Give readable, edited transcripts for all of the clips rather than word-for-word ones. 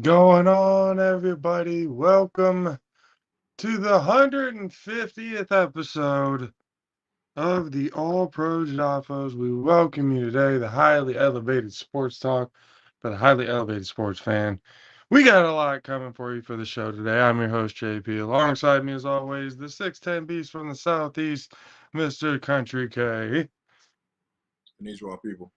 going on, everybody? Welcome to the 150th episode of the All Pro JAFFOs. We welcome you today, the highly elevated sports talk for the highly elevated sports fan. We got a lot coming for you for the show today. I'm your host, JP. Alongside me, as always, the 6'10 beast from the Southeast, Mr. Country K. And these raw people.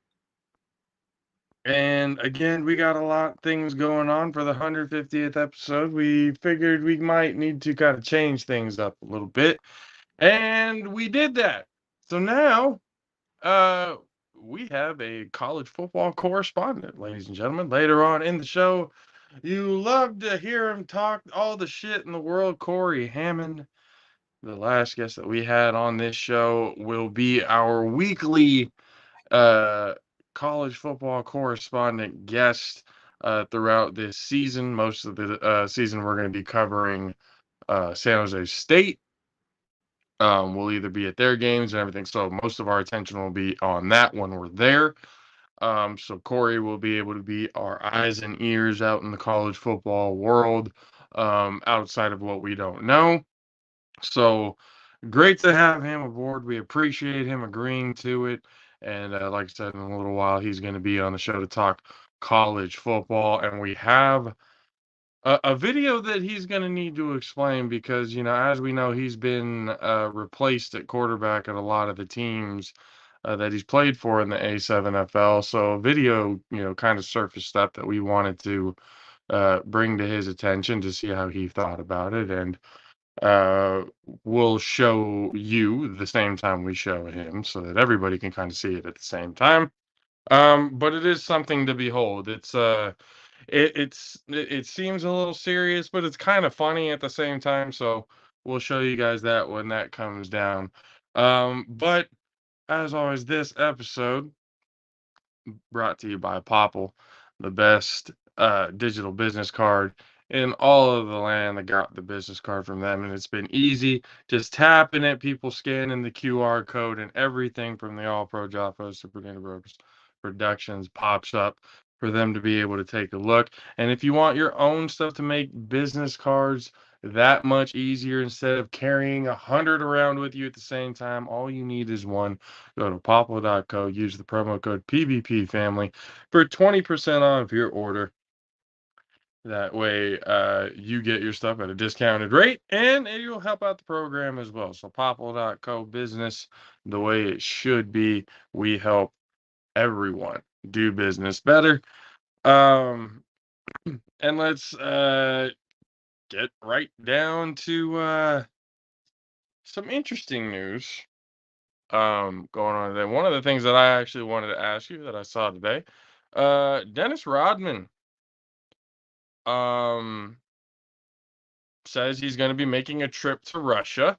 And again, we got a lot of things going on for the 150th episode. We figured we might need to kind of change things up a little bit. And we did that. So now we have a college football correspondent, ladies and gentlemen. Later on in the show, you love to hear him talk all the shit in the world. Corey Hammond, the last guest that we had on this show, will be our weekly college football correspondent guest throughout this season. Most of the season, we're going to be covering San Jose State. We'll either be at their games and everything, so most of our attention will be on that when we're there. So Corey will be able to be our eyes and ears out in the college football world, outside of what we don't know. So great to have him aboard. We appreciate him agreeing to it. And like I said, in a little while, he's going to be on the show to talk college football. And we have a video that he's going to need to explain because, as we know, he's been replaced at quarterback at a lot of the teams that he's played for in the A7FL. So a video, kind of surfaced up that we wanted to bring to his attention to see how he thought about it. And we'll show you the same time we show him so that everybody can kind of see it at the same time. But it is something to behold. It seems a little serious, but it's kind of funny at the same time. So we'll show you guys that when that comes down. But as always, this episode brought to you by Popple, the best digital business card in all of the land. I got the business card from them, and it's been easy. Just tapping it, people scanning the QR code, and everything from the All Pro JAFFOs to Bernina Brooks Productions pops up for them to be able to take a look. And if you want your own stuff to make business cards that much easier instead of carrying 100 around with you at the same time, all you need is one. Go to poplo.co, use the promo code PVP family for 20% off your order. That way you get your stuff at a discounted rate, and you'll help out the program as well. So poplo.co, business the way it should be. We help everyone do business better. And let's get right down to some interesting news going on today. One of the things that I actually wanted to ask you that I saw today, Dennis Rodman says he's going to be making a trip to Russia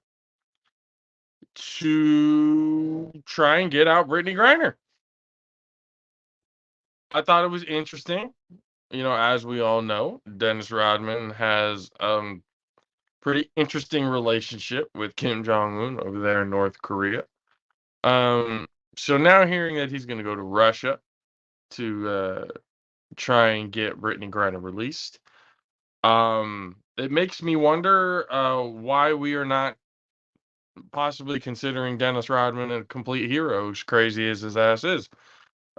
to try and get out Brittany Griner. I thought it was interesting. As we all know, Dennis Rodman has pretty interesting relationship with Kim Jong-un over there in North Korea. So now hearing that he's going to go to Russia to try and get Brittany Griner released, it makes me wonder why we are not possibly considering Dennis Rodman a complete hero, as crazy as his ass is.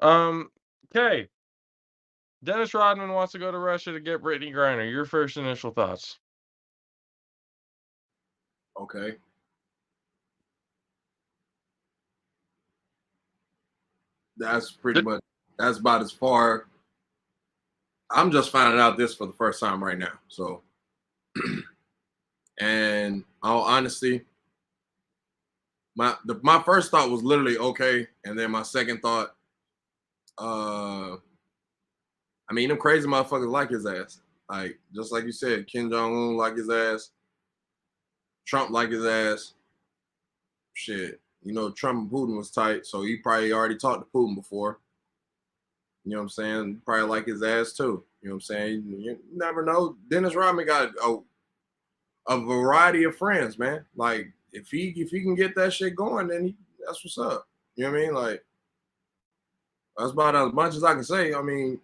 Okay. Dennis Rodman wants to go to Russia to get Brittany Griner. Your first initial thoughts? Okay. That's about as far. I'm just finding out this for the first time right now. So, and all honesty, my first thought was literally okay, and then my second thought, them crazy motherfuckers like his ass. Like, just like you said, Kim Jong-un like his ass. Trump like his ass. Shit. Trump and Putin was tight, so he probably already talked to Putin before. You know what I'm saying? Probably like his ass too. You know what I'm saying? You never know. Dennis Rodman got a variety of friends, man. Like, if he can get that shit going, then that's what's up. You know what I mean? Like, that's about as much as I can say. I mean,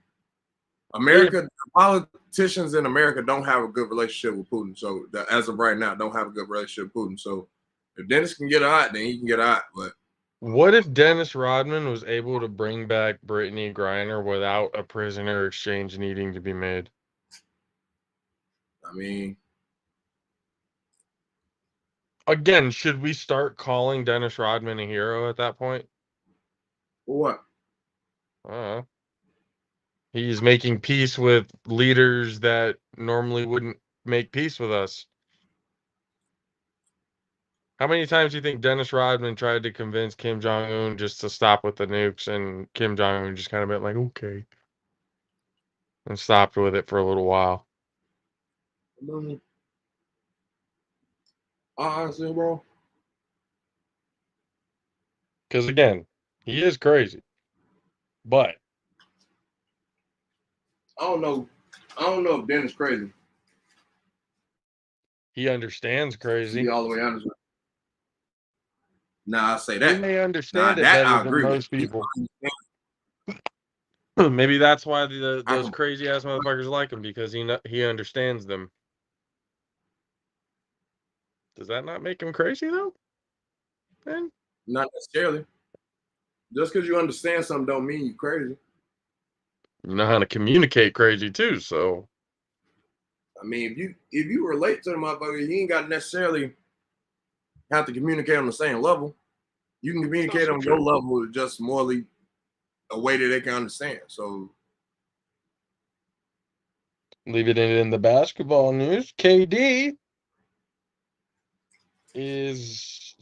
America, politicians in America don't have a good relationship with Putin. So as of right now, don't have a good relationship with Putin. So if Dennis can get out, then he can get out. But what if Dennis Rodman was able to bring back Brittany Griner without a prisoner exchange needing to be made? I mean, again, should we start calling Dennis Rodman a hero at that point? for what? He's making peace with leaders that normally wouldn't make peace with us. How many times do you think Dennis Rodman tried to convince Kim Jong-un just to stop with the nukes, and Kim Jong-un just kind of been like, okay, and stopped with it for a little while? Honestly, bro. Because again, he is crazy. But I don't know if Dennis crazy. he understands To crazy. be all the way honest. Nah, I say He that. may understand it That better I than agree with. most people. Maybe that's why those crazy ass motherfuckers like him, because he understands them. Does that not make him crazy though? Then Not necessarily. Just because you understand something don't mean you crazy. you know how to communicate crazy too. So I mean, if you relate to the motherfucker, you ain't got to necessarily have to communicate on the same level. You can communicate on your level, just morally a way that they can understand. So leave it in the basketball news. KD is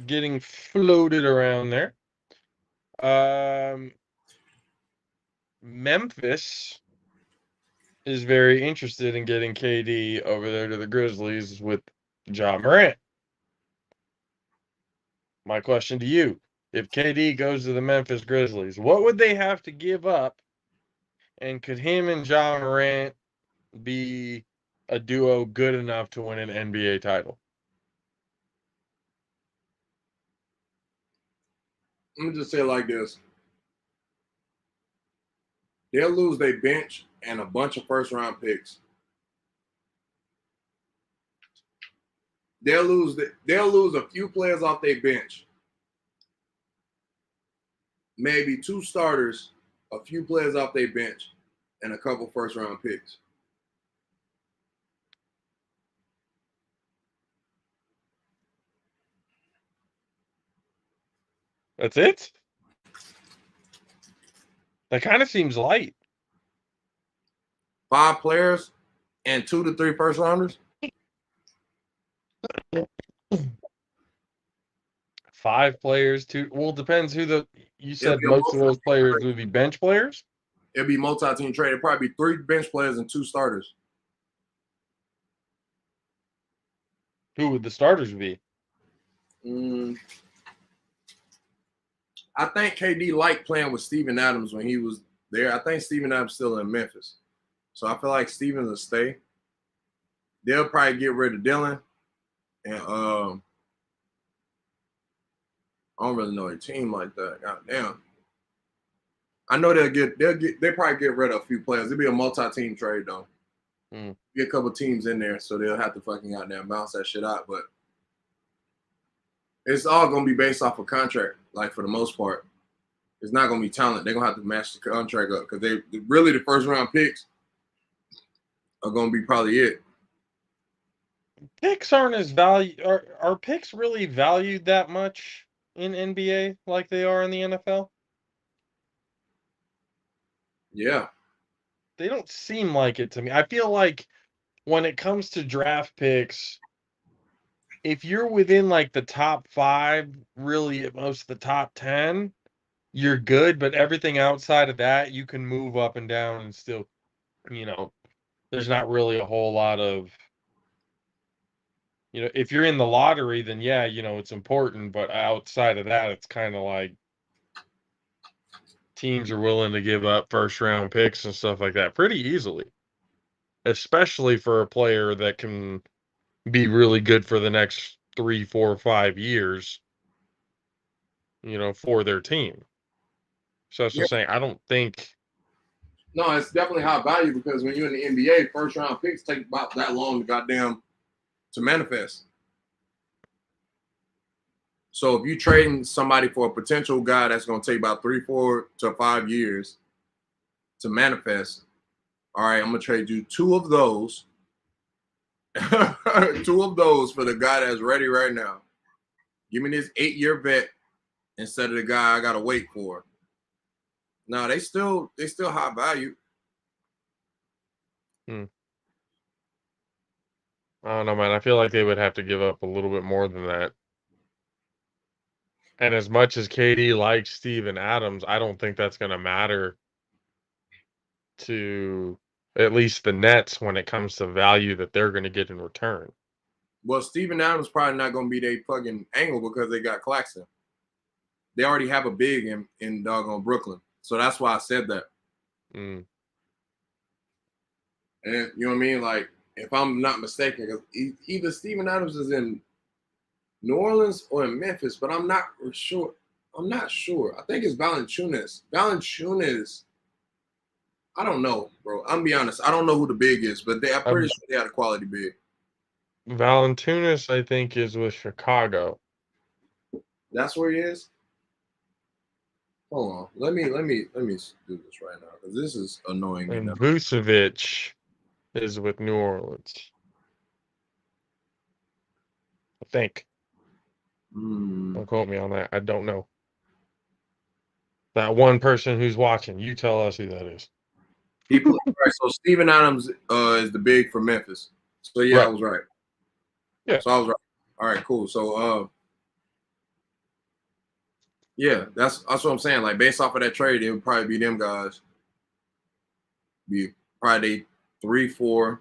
getting floated around there. Memphis is very interested in getting KD over there to the Grizzlies with Ja Morant. My question to you, if KD goes to the Memphis Grizzlies, what would they have to give up? And could him and Ja Morant be a duo good enough to win an NBA title? let me just say it like this. They'll lose their bench and a bunch of first round picks. They'll lose a few players off their bench. Maybe 2 starters, a few players off their bench, and a couple first round picks. That's it? That kind of seems light. 5 players and 2 to 3 first rounders. 5 players, 2. Well, depends who you said It'll most of those players would be bench players? be multi-team trade. It'll probably be 3 bench players and 2 starters. Who would the starters be? I think KD liked playing with Steven Adams when he was there. I think Steven Adams still in Memphis. So I feel like Steven will stay. They'll probably get rid of Dylan. And I don't really know a team like that. God damn. I know they'll probably get rid of a few players. It'll be a multi-team trade though. Be a couple teams in there, so they'll have to fucking out there and bounce that shit out. But it's all gonna be based off of contract, like for the most part. It's not gonna be talent. They're gonna have to match the contract up because they really the first round picks are gonna be probably it. Picks aren't as valued. Are picks really valued that much in NBA like they are in the NFL? Yeah. They don't seem like it to me. I feel like when it comes to draft picks, if you're within like the top 5, really at most the top 10, you're good. But everything outside of that, you can move up and down and still, there's not really a whole lot of, if you're in the lottery, then yeah, it's important. But outside of that, it's kind of like teams are willing to give up first round picks and stuff like that pretty easily, especially for a player that can be really good for the next 3, 4, 5 years, for their team. So that's just saying, I don't think No, it's definitely high value because when you're in the NBA, first round picks take about that long to manifest. So if you trading somebody for a potential guy that's going to take about 3, 4 to 5 years to manifest, all right, I'm going to trade you 2 of those, 2 of those for the guy that's ready right now. Give me this 8-year vet instead of the guy I got to wait for. No, they still high value. I don't know, man. I feel like they would have to give up a little bit more than that. And as much as KD likes Steven Adams, I don't think that's going to matter to at least the Nets when it comes to value that they're going to get in return. Well, Steven Adams probably not going to be their fucking angle because they got Claxton. They already have a big in doggone Brooklyn. So that's why I said that. Mm. And you know what I mean? Like, if I'm not mistaken, either Steven Adams is in New Orleans or in Memphis, but I'm not sure. I'm not sure. I think it's Valanciunas. Valanciunas, I don't know, bro. I'm gonna be honest. I don't know who the big is, but I'm pretty sure they had a quality big. Valanciunas, I think, is with Chicago. That's where he is. Hold on. Let me do this right now because this is annoying. And Vucevic is with New Orleans. I think. Don't quote me on that. I don't know. That one person who's watching, you tell us who that is. Right, so Steven Adams is the big for Memphis. So yeah, right. I was right. Yeah. So I was right. All right, cool. So yeah, that's what I'm saying. Like based off of that trade, it would probably be them guys. Be probably 3, 4.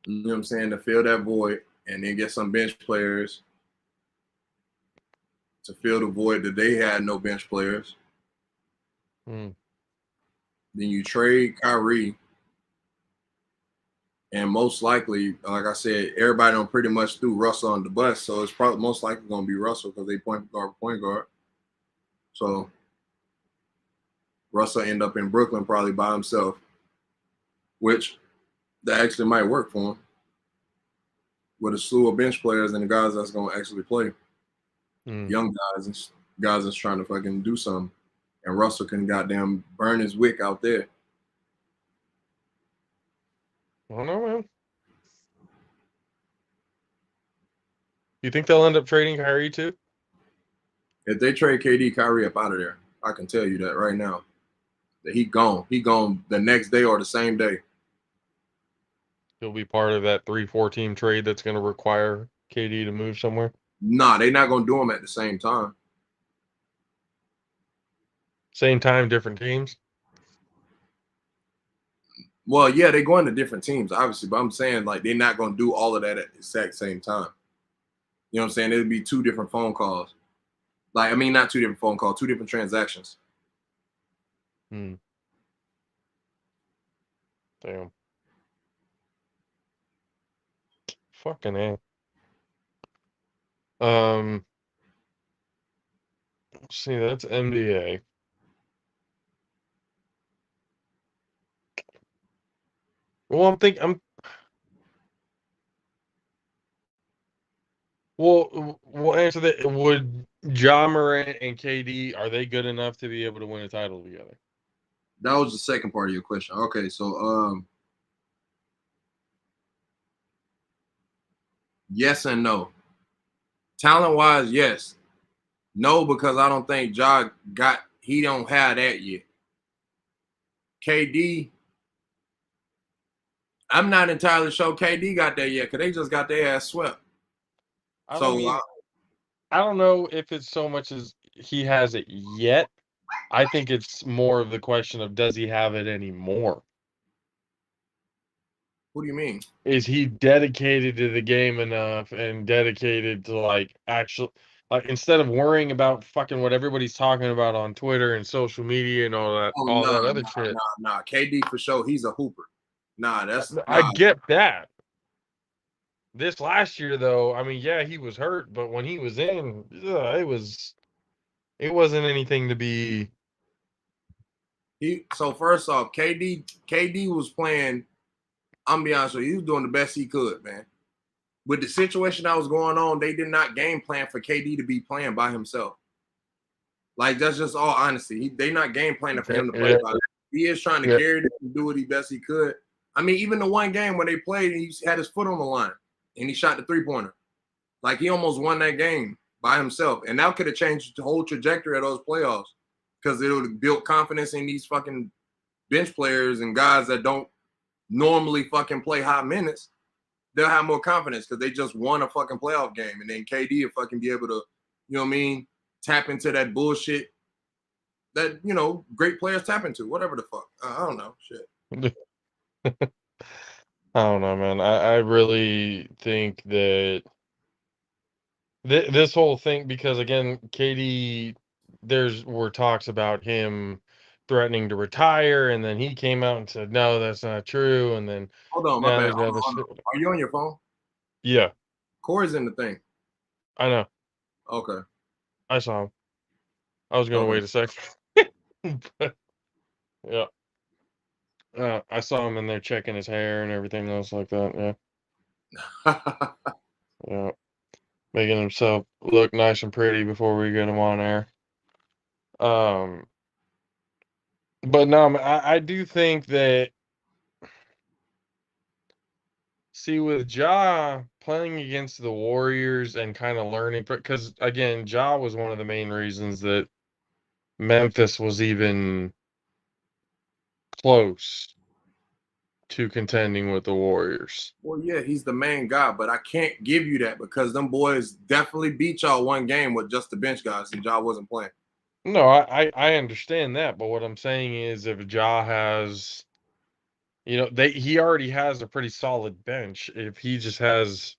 You know what I'm saying, to fill that void, and then get some bench players to fill the void that they had no bench players. Then you trade Kyrie, and most likely, like I said, everybody don't pretty much threw Russell on the bus, so it's probably most likely going to be Russell because they point guard. So Russell end up in Brooklyn probably by himself, which that actually might work for him with a slew of bench players and the guys that's going to actually play. Young guys and guys that's trying to fucking do something. And Russell can goddamn burn his wick out there. I don't know, man. You think they'll end up trading Kyrie too? If they trade KD, Kyrie up out of there, I can tell you that right now. That he gone. He gone the next day or the same day. He'll be part of that 3-4 team trade that's going to require KD to move somewhere? Nah, they're not going to do them at the same time. Same time, different teams? Well, yeah, they're going to different teams, obviously, but I'm saying like they're not going to do all of that at the exact same time. You know what I'm saying? It'll be 2 different phone calls. Like, I mean, not 2 different phone calls, 2 different transactions. Damn. Fucking A. Let's see, that's NBA. Well, we'll answer that. Would Ja Morant and KD, are they good enough to be able to win a title together? That was the second part of your question. Okay, so yes and no. Talent-wise, yes. No, because I don't think Ja he don't have that yet. KD, I'm not entirely sure KD got that yet because they just got their ass swept. I don't know if it's so much as he has it yet. I think it's more of the question of does he have it anymore? What do you mean? Is he dedicated to the game enough and dedicated to like actual like instead of worrying about fucking what everybody's talking about on Twitter and social media and all that other shit. Nah. KD for sure, he's a hooper. I get that. This last year though, I mean, yeah, he was hurt, but when he was in, it wasn't anything to be So first off, KD was playing. I'm gonna be honest with you, he was doing the best he could, man. With the situation that was going on, they did not game plan for KD to be playing by himself. Like that's just all honesty. They not game planning for him to play by himself. He is trying to carry this and do what he best he could. I mean, even the one game when they played, he had his foot on the line and he shot the 3-pointer. Like he almost won that game by himself, and that could have changed the whole trajectory of those playoffs because it would have built confidence in these fucking bench players and guys that don't normally fucking play high minutes. They'll have more confidence because they just won a fucking playoff game, and then KD will fucking be able to, you know what I mean, tap into that bullshit that, you know, great players tap into, whatever the fuck. I don't know, shit. I don't know, man. I really think that this whole thing, because again, KD, were talks about him threatening to retire, and then he came out and said, no, that's not true. And then Hold on, my now bad. there's other shit. Are you on your phone? Yeah, Corey's in the thing. I know. Okay. I saw him. I was gonna wait a second. But, yeah. I saw him in there checking his hair and everything else like that. Yeah. Yeah. Making himself look nice and pretty before we get him on air. But no, I do think that, see, with Ja playing against the Warriors and kind of learning, because again, Ja was one of the main reasons that Memphis was even close to contending with the Warriors. Well, yeah, he's the main guy, but I can't give you that because them boys definitely beat y'all one game with just the bench guys and Ja wasn't playing. No, I understand that, but what I'm saying is, if Ja has, he already has a pretty solid bench. If he just has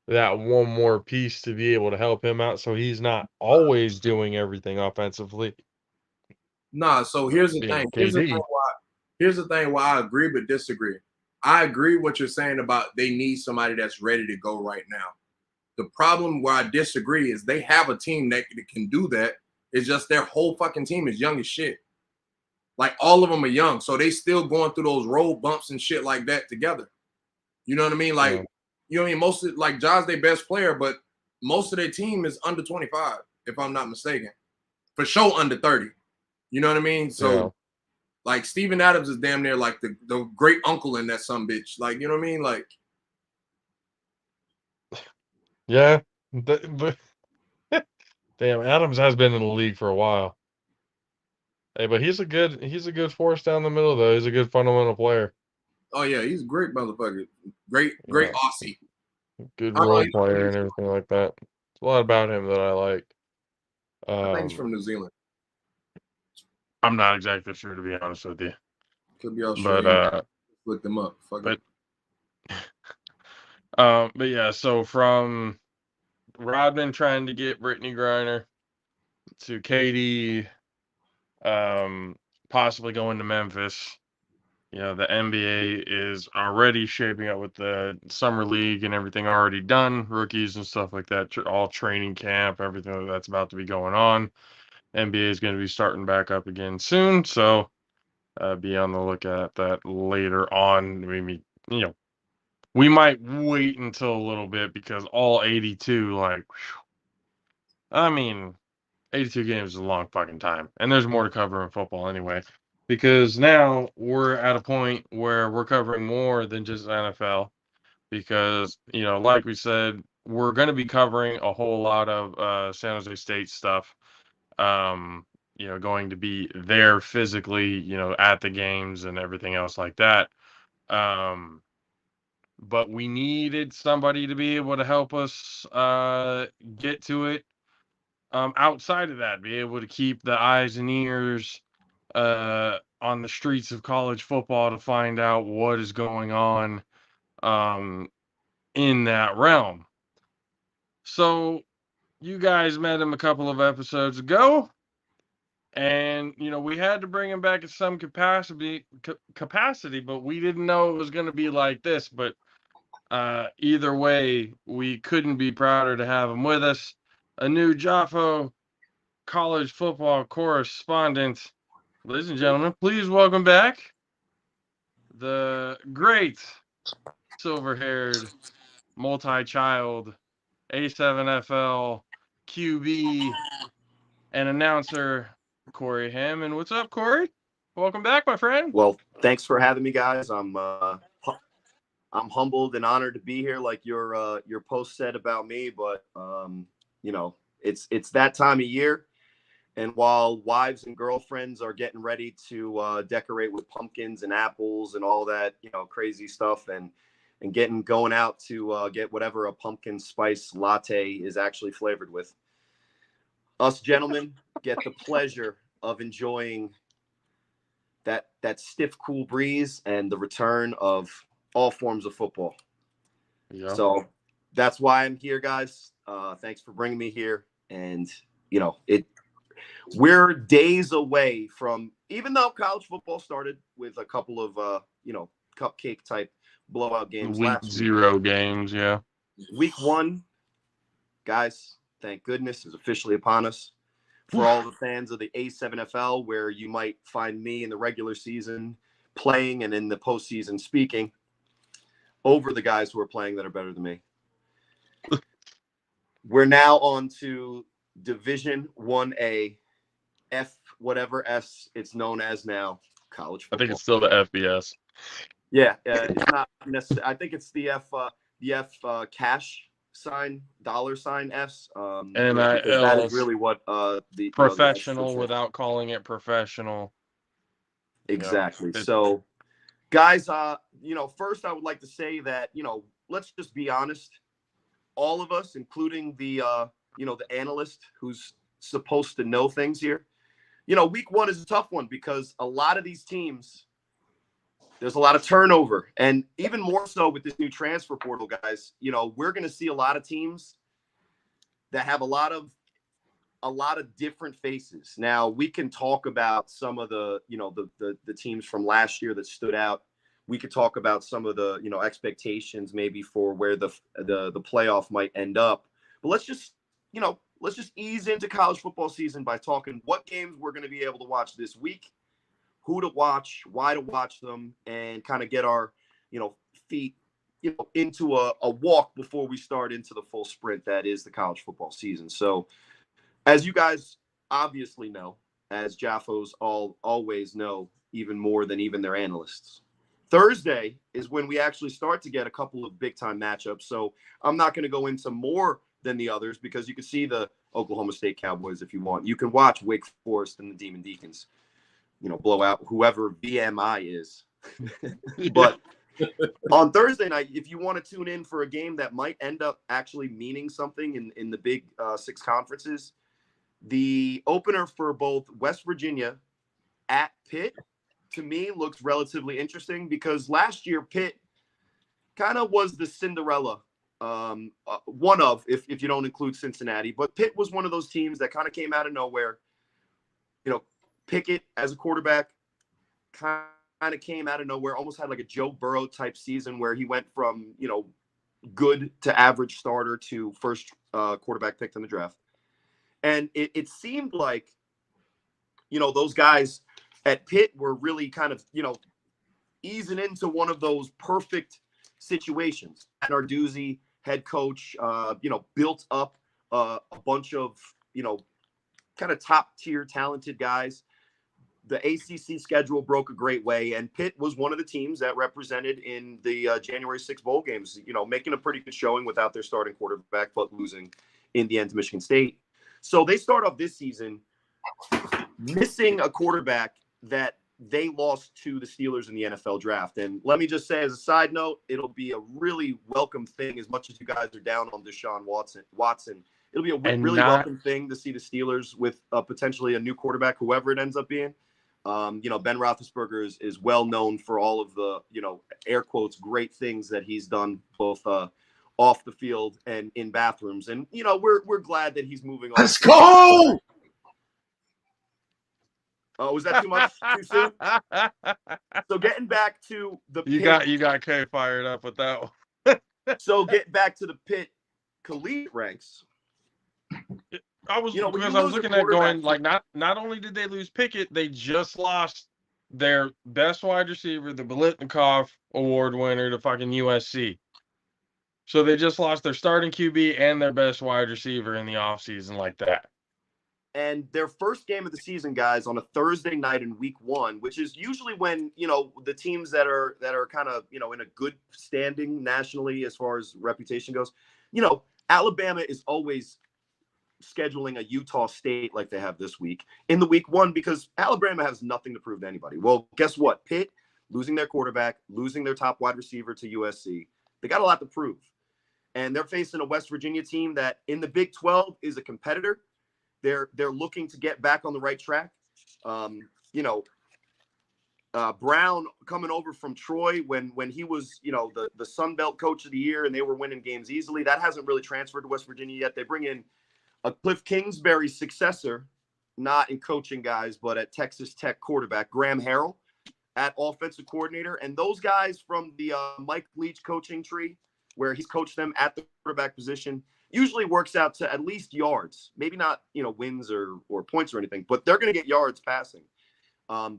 that one more piece to be able to help him out, so he's not always doing everything offensively. Nah, so here's the thing. KD. Here's the thing why I agree but disagree. I agree what you're saying about they need somebody that's ready to go right now. The problem where I disagree is they have a team that can do that. It's just their whole fucking team is young as shit. Like all of them are young, so they still going through those road bumps and shit like that together. You know what I mean? Like, Yeah. you know what I mean? Most of, like Ja's their best player, but most of their team is under 25, if I'm not mistaken. For sure under 30. You know what I mean? So Yeah. like Steven Adams is damn near like the great uncle in that some bitch. Like, you know what I mean? Like, Yeah. But damn, Adams has been in the league for a while. Hey, but he's a good force down the middle though. He's a good fundamental player. oh yeah, he's a great motherfucker. Great Yeah. Aussie. Good I don't know, role player and everything like that. There's a lot about him that I like. I think he's from New Zealand. I'm not exactly sure, to be honest with you. Could be Australian. But Look them up. Fuck but it. but yeah, so from Rodman trying to get Brittany Griner to KD possibly going to Memphis. The NBA is already shaping up with the summer league and everything already done, rookies and stuff like that, all training camp, everything that's about to be going on. NBA is going to be starting back up again soon, so be on the lookout at that later on. Maybe, we might wait until a little bit because all 82, like, I mean, 82 games is a long fucking time, and there's more to cover in football anyway. Because now we're at a point where we're covering more than just NFL. Because, like we said, we're going to be covering a whole lot of San Jose State stuff. Going to be there physically, at the games and everything else like that. But we needed somebody to be able to help us get to it. Outside of that, be able to keep the eyes and ears on the streets of college football to find out what is going on in that realm. So you guys met him a couple of episodes ago, and we had to bring him back in some capacity, but we didn't know it was going to be like this. But either way, we couldn't be prouder to have him with us. A new JAFFO college football correspondent, Ladies and gentlemen, please welcome back the great silver-haired, multi-child, A7FL, QB, and announcer, Corey Hammond. What's up, Corey? Welcome back, my friend. Well, thanks for having me, guys. I'm humbled and honored to be here, like your post said about me. But it's that time of year, and while wives and girlfriends are getting ready to decorate with pumpkins and apples and all that crazy stuff, and going out to get whatever a pumpkin spice latte is actually flavored with, us gentlemen get the pleasure of enjoying that stiff, cool breeze and the return of all forms of football. Yeah. So that's why I'm here, guys. Thanks for bringing me here. And, we're days away from, even though college football started with a couple of, cupcake type blowout games week last week. 0 games, yeah. Week 1, guys, thank goodness, is officially upon us. For all the fans of the A7FL, where you might find me in the regular season playing and in the postseason speaking over the guys who are playing that are better than me. We're now on to Division 1A, F whatever S it's known as now, college football. I think it's still the FBS. Yeah, it's not necessarily. I think it's the F cash sign, $sign Fs. And that is really what the professional without calling it professional. Exactly. So, guys, first I would like to say that let's just be honest. All of us, including the the analyst who's supposed to know things here, week 1 is a tough one because a lot of these teams, there's a lot of turnover, and even more so with this new transfer portal, guys. We're going to see a lot of teams that have a lot of different faces. Now, we can talk about some of the the teams from last year that stood out. We could talk about some of the expectations maybe for where the playoff might end up. But let's just ease into college football season by talking what games we're going to be able to watch this week, who to watch, why to watch them, and kind of get our, feet, into a walk before we start into the full sprint that is the college football season. So, as you guys obviously know, as JAFFOs always know, even more than even their analysts, Thursday is when we actually start to get a couple of big-time matchups. So I'm not going to go into more than the others because you can see the Oklahoma State Cowboys if you want. You can watch Wake Forest and the Demon Deacons, blow out whoever VMI is. But on Thursday night, if you want to tune in for a game that might end up actually meaning something in the Big 6 conferences, the opener for both West Virginia at Pitt, to me, looks relatively interesting because last year Pitt kind of was the Cinderella, one of, if you don't include Cincinnati. But Pitt was one of those teams that kind of came out of nowhere. Pickett as a quarterback kind of came out of nowhere, almost had like a Joe Burrow type season where he went from, good to average starter to first quarterback picked in the draft. And it seemed like, those guys at Pitt were really kind of, easing into one of those perfect situations. Narduzzi, head coach, built up a bunch of, kind of top tier talented guys. The ACC schedule broke a great way, and Pitt was one of the teams that represented in the January 6 bowl games, making a pretty good showing without their starting quarterback, but losing in the end to Michigan State. So they start off this season missing a quarterback that they lost to the Steelers in the NFL draft. And let me just say, as a side note, it'll be a really welcome thing. As much as you guys are down on Deshaun Watson, it'll be a really welcome thing to see the Steelers with potentially a new quarterback, whoever it ends up being. Ben Roethlisberger is well known for all of the, air quotes, great things that he's done both off the field and in bathrooms. And, we're glad that he's moving on. Let's go! Oh, was that too much too soon? So getting back to the you got K fired up with that one. So getting back to the Pitt collegiate ranks, You know, when you because I was lose a looking at going quarterback, like not only did they lose Pickett, they just lost their best wide receiver, the Biletnikoff Award winner to fucking USC. So they just lost their starting QB and their best wide receiver in the offseason like that. and their first game of the season, guys, on a Thursday night in week 1, which is usually when, you know, the teams that are kind of, you know, in a good standing nationally as far as reputation goes, you know, Alabama is always scheduling a Utah State like they have this week in the week 1 because Alabama has nothing to prove to anybody. Well, guess what? Pitt losing their quarterback, losing their top wide receiver to USC. They got a lot to prove. And they're facing a West Virginia team that in the Big 12 is a competitor. They're looking to get back on the right track. You know, Brown coming over from Troy when he was, you know, the Sun Belt Coach of the Year and they were winning games easily. That hasn't really transferred to West Virginia yet. They bring in a Cliff Kingsbury successor, not in coaching, guys, but at Texas Tech quarterback, Graham Harrell at offensive coordinator. And those guys from the Mike Leach coaching tree, where he's coached them at the quarterback position, usually works out to at least yards, maybe not, you know, wins or points or anything, but they're going to get yards passing.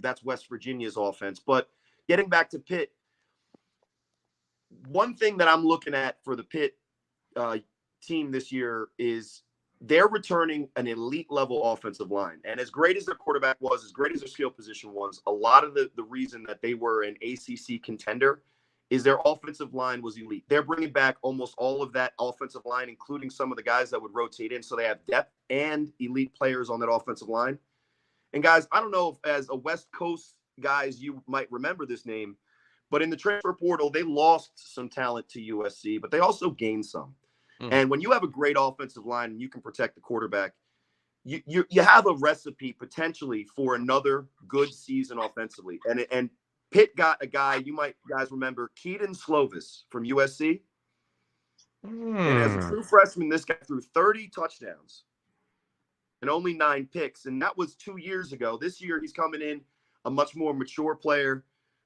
That's West Virginia's offense. But getting back to Pitt, one thing that I'm looking at for the Pitt team this year is they're returning an elite level offensive line. And as great as their quarterback was, as great as their skill position was, a lot of the reason that they were an ACC contender is their offensive line was elite. They're bringing back almost all of that offensive line, including some of the guys that would rotate in. So they have depth and elite players on that offensive line. And guys, I don't know if as a West Coast guys, you might remember this name, but in the transfer portal, they lost some talent to USC, but they also gained some. And when you have a great offensive line and you can protect the quarterback, you have a recipe potentially for another good season offensively. And Pitt got a guy you might guys remember, Keaton Slovis from USC. And as a true freshman, this guy threw 30 touchdowns and only 9 picks. And that was 2 years ago. This year, he's coming in a much more mature player,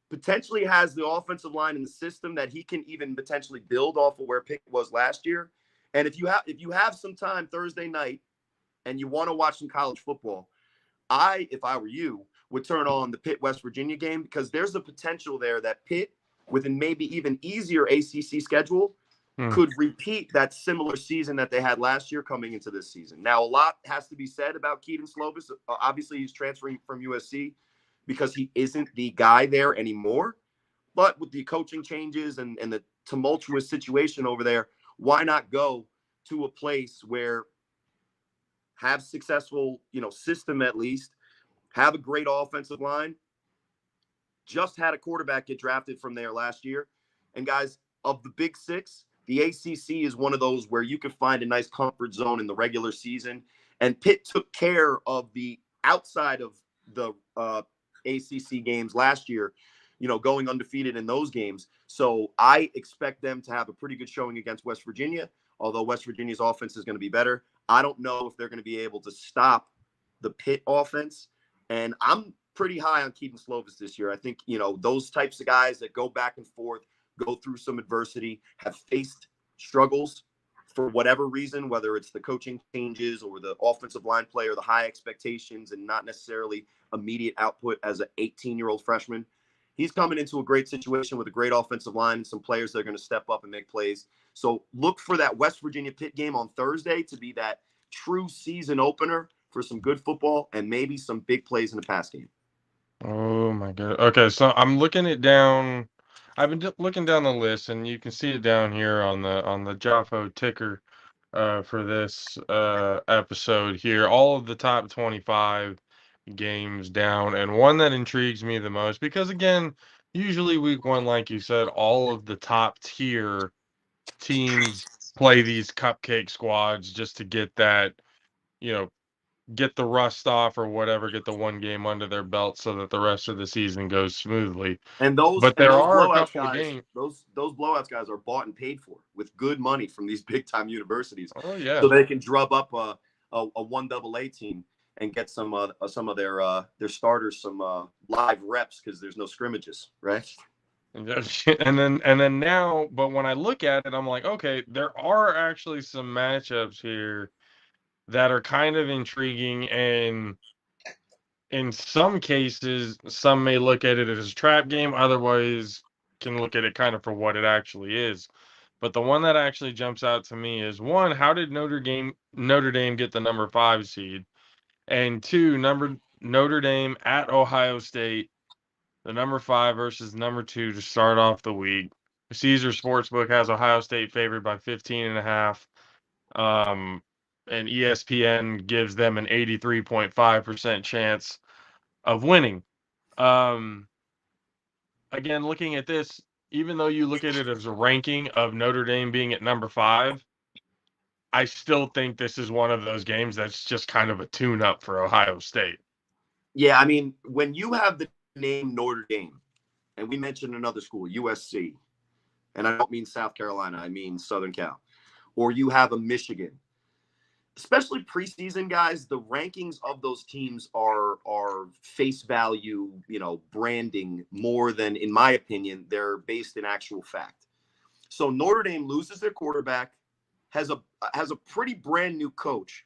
potentially has the offensive line in the system that he can even potentially build off of where Pitt was last year. And if you have some time Thursday night and you want to watch some college football, if I were you, would turn on the Pitt West Virginia game because there's the potential there that Pitt, with a maybe even easier ACC schedule, could repeat that similar season that they had last year coming into this season. Now, a lot has to be said about Keaton Slovis. Obviously, he's transferring from USC because he isn't the guy there anymore. But with the coaching changes and the tumultuous situation over there, why not go to a place where have successful, you know, system at least, have a great offensive line, just had a quarterback get drafted from there last year. And guys, of the Big Six, the ACC is one of those where you can find a nice comfort zone in the regular season. And Pitt took care of the outside of the ACC games last year, you know, going undefeated in those games. So I expect them to have a pretty good showing against West Virginia, although West Virginia's offense is going to be better. I don't know if they're going to be able to stop the Pitt offense. And I'm pretty high on Keaton Slovis this year. I think, you know, those types of guys that go back and forth, go through some adversity, have faced struggles for whatever reason, whether it's the coaching changes or the offensive line play or the high expectations and not necessarily immediate output as an 18-year-old freshman. He's coming into a great situation with a great offensive line and some players that are going to step up and make plays. So look for that West Virginia Pitt game on Thursday to be that true season opener for some good football and maybe some big plays in the pass game. Oh my god. Okay, so I'm looking it down. I've been looking down the list, and you can see it down here on the JAFFO ticker for this episode here. All of the top 25 games down, and one that intrigues me the most because again, usually week 1, like you said, all of the top tier teams play these cupcake squads just to get that, you know, get the rust off or whatever, get the one game under their belt so that the rest of the season goes smoothly. And those are a blowouts couple of guys, games. those blowouts guys are bought and paid for with good money from these big time universities. Oh yeah. So they can drub up a 1AA team and get some of their starters some live reps because there's no scrimmages, right? And then now, but when I look at it, I'm like, okay, there are actually some matchups here that are kind of intriguing, and in some cases, some may look at it as a trap game, otherwise can look at it kind of for what it actually is. But the one that actually jumps out to me is, one, how did Notre Dame get the number 5 seed? And two, Notre Dame at Ohio State, the number 5 versus number 2 to start off the week. Caesar Sportsbook has Ohio State favored by 15.5. And ESPN gives them an 83.5% chance of winning. Again, looking at this, even though you look at it as a ranking of Notre Dame being at number 5, I still think this is one of those games that's just kind of a tune-up for Ohio State. Yeah, I mean, when you have the name Notre Dame, and we mentioned another school, USC, and I don't mean South Carolina, I mean Southern Cal, or you have a Michigan, especially preseason, guys, the rankings of those teams are face value, branding more than, in my opinion, they're based in actual fact. So Notre Dame loses their quarterback, has a pretty brand new coach,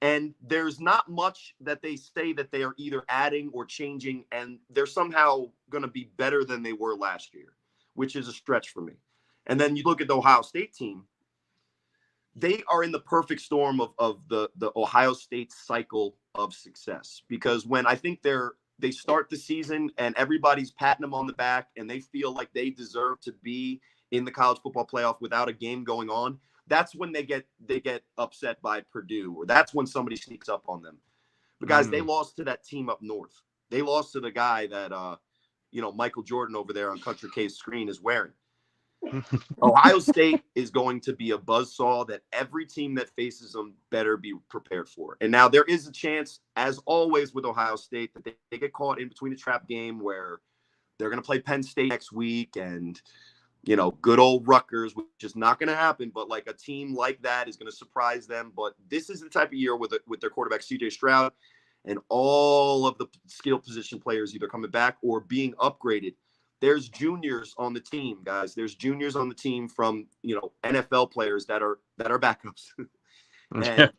and there's not much that they say that they are either adding or changing, and they're somehow going to be better than they were last year, which is a stretch for me. And then you look at the Ohio State team. They are in the perfect storm of the Ohio State cycle of success, because when I think they start the season and everybody's patting them on the back and they feel like they deserve to be in the college football playoff without a game going on, that's when they get upset by Purdue, or that's when somebody sneaks up on them. But guys, they lost to that team up north. They lost to the guy that Michael Jordan over there on Country K's screen is wearing. Ohio State is going to be a buzzsaw that every team that faces them better be prepared for. And now there is a chance, as always with Ohio State, that they get caught in between a trap game where they're going to play Penn State next week and, good old Rutgers, which is not going to happen. But like a team like that is going to surprise them. But this is the type of year with their quarterback, C.J. Stroud, and all of the skill position players either coming back or being upgraded. There's juniors on the team, guys. There's juniors on the team from, NFL players that are backups. And,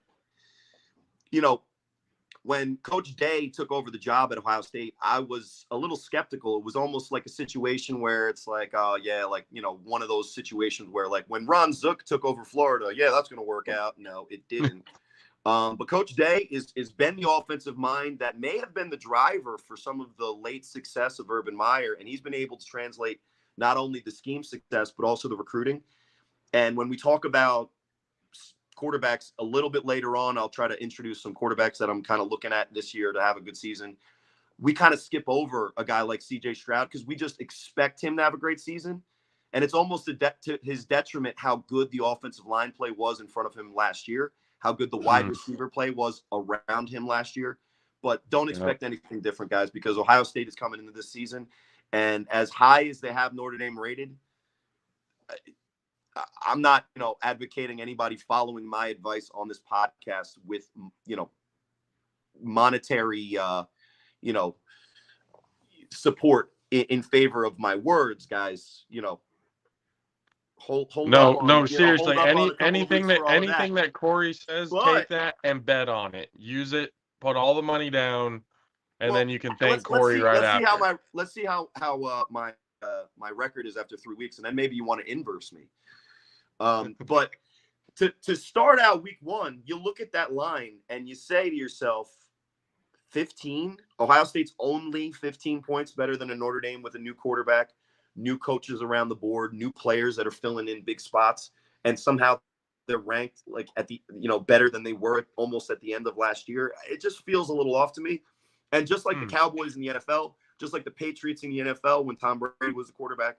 when Coach Day took over the job at Ohio State, I was a little skeptical. It was almost like a situation where it's like, oh, yeah, one of those situations where, like, when Ron Zook took over Florida, yeah, that's going to work out. No, it didn't. But Coach Day is been the offensive mind that may have been the driver for some of the late success of Urban Meyer, and he's been able to translate not only the scheme success but also the recruiting. And when we talk about quarterbacks a little bit later on, I'll try to introduce some quarterbacks that I'm kind of looking at this year to have a good season. We kind of skip over a guy like C.J. Stroud because we just expect him to have a great season. And it's almost to his detriment how good the offensive line play was in front of him last year, how good the wide receiver play was around him last year. But don't expect anything different, guys, because Ohio State is coming into this season. And as high as they have Notre Dame rated, I'm not, advocating anybody following my advice on this podcast with, monetary, support in favor of my words, guys. Hold no, seriously. Anything that Corey says, take that and bet on it. Use it, put all the money down, and then you can thank Corey right after. Let's see how my record is after 3 weeks, and then maybe you want to inverse me. But to start out week 1, you look at that line and you say to yourself, 15? Ohio State's only 15 points better than a Notre Dame with a new quarterback, new coaches around the board, new players that are filling in big spots, and somehow they're ranked like at the, better than they were almost at the end of last year. It just feels a little off to me. And just like the Cowboys in the NFL, just like the Patriots in the NFL when Tom Brady was the quarterback,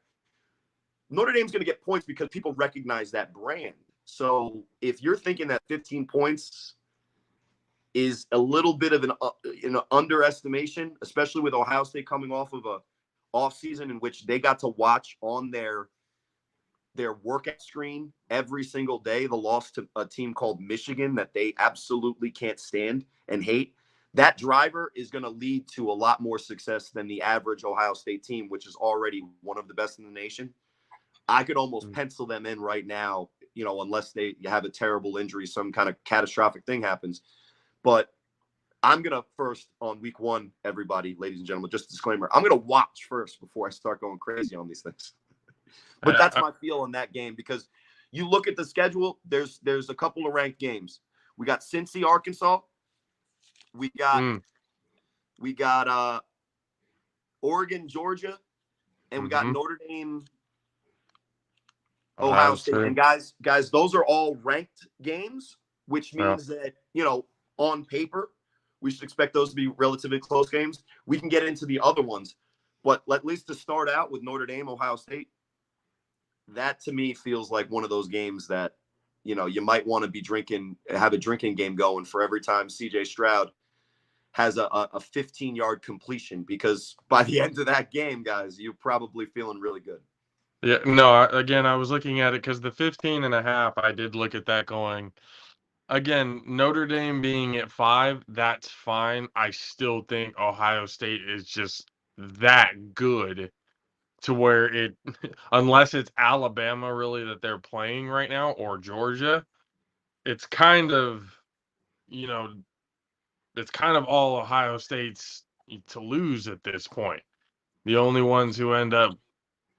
Notre Dame's going to get points because people recognize that brand. So if you're thinking that 15 points is a little bit of an underestimation, especially with Ohio State coming off of a offseason in which they got to watch on their workout screen every single day the loss to a team called Michigan that they absolutely can't stand and hate, that driver is going to lead to a lot more success than the average Ohio State team, which is already one of the best in the nation. I could almost pencil them in right now, unless they have a terrible injury, some kind of catastrophic thing happens. But I'm going to first on week 1, everybody, ladies and gentlemen, just a disclaimer, I'm going to watch first before I start going crazy on these things. But that's my feel on that game, because you look at the schedule, there's a couple of ranked games. We got Cincy, Arkansas. We got Oregon, Georgia, and we got Notre Dame, Ohio State. And guys, those are all ranked games, which means that, on paper, we should expect those to be relatively close games. We can get into the other ones, but at least to start out with Notre Dame, Ohio State, that to me feels like one of those games that, you might want to have a drinking game going for every time CJ Stroud has a 15-yard completion, because by the end of that game, guys, you're probably feeling really good. Yeah, no, again, I was looking at it because the 15.5, I did look at that going, again, Notre Dame being at 5, that's fine. I still think Ohio State is just that good to where it, unless it's Alabama really that they're playing right now, or Georgia, it's kind of, it's kind of all Ohio State's to lose at this point. The only ones who end up,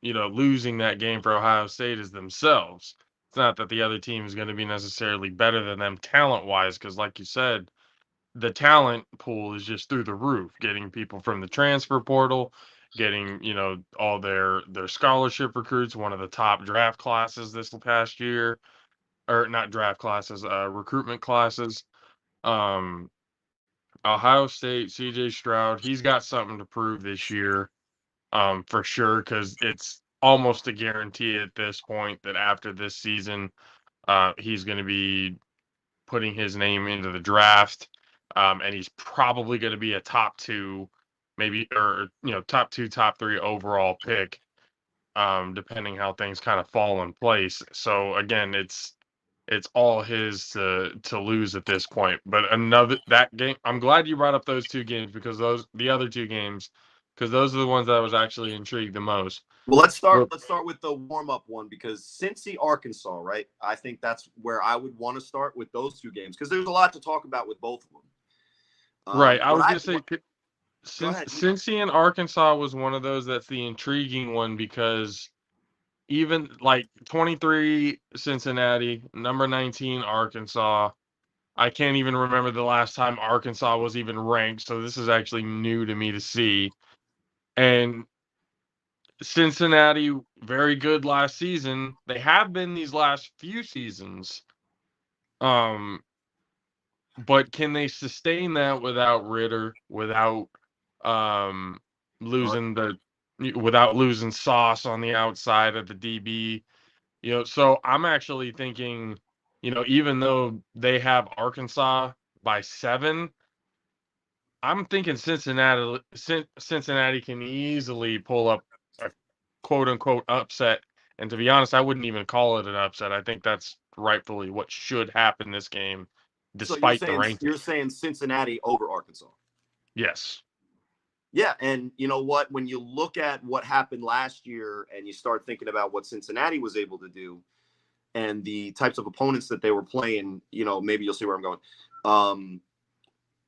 losing that game for Ohio State is themselves. It's not that the other team is going to be necessarily better than them talent-wise, because like you said, the talent pool is just through the roof, getting people from the transfer portal, getting, all their scholarship recruits, one of the top draft classes this past year, or not draft classes, recruitment classes. Ohio State, CJ Stroud, he's got something to prove this year, for sure, because it's almost a guarantee at this point that after this season, he's going to be putting his name into the draft, and he's probably going to be a top 2, maybe, or top 2, top 3 overall pick, depending how things kind of fall in place. So again, it's all his to lose at this point. But that game, I'm glad you brought up those 2 games, because the other 2 games, because those are the ones that I was actually intrigued the most. Well, let's start with the warm-up one, because Cincy, Arkansas, right? I think that's where I would want to start with those 2 games, because there's a lot to talk about with both of them. Right. I was going to say, Cincy and Arkansas was one of those that's the intriguing one, because even like 23 Cincinnati, number 19 Arkansas. I can't even remember the last time Arkansas was even ranked, so this is actually new to me to see. And Cincinnati, very good last season. They have been these last few seasons. But can they sustain that without Ritter, without losing Sauce on the outside of the DB? So I'm actually thinking, even though they have Arkansas by 7, I'm thinking Cincinnati can easily pull up a quote unquote upset. And to be honest, I wouldn't even call it an upset. I think that's rightfully what should happen this game, despite the ranking. You're saying Cincinnati over Arkansas? Yes. Yeah, and you know what? When you look at what happened last year and you start thinking about what Cincinnati was able to do and the types of opponents that they were playing, maybe you'll see where I'm going.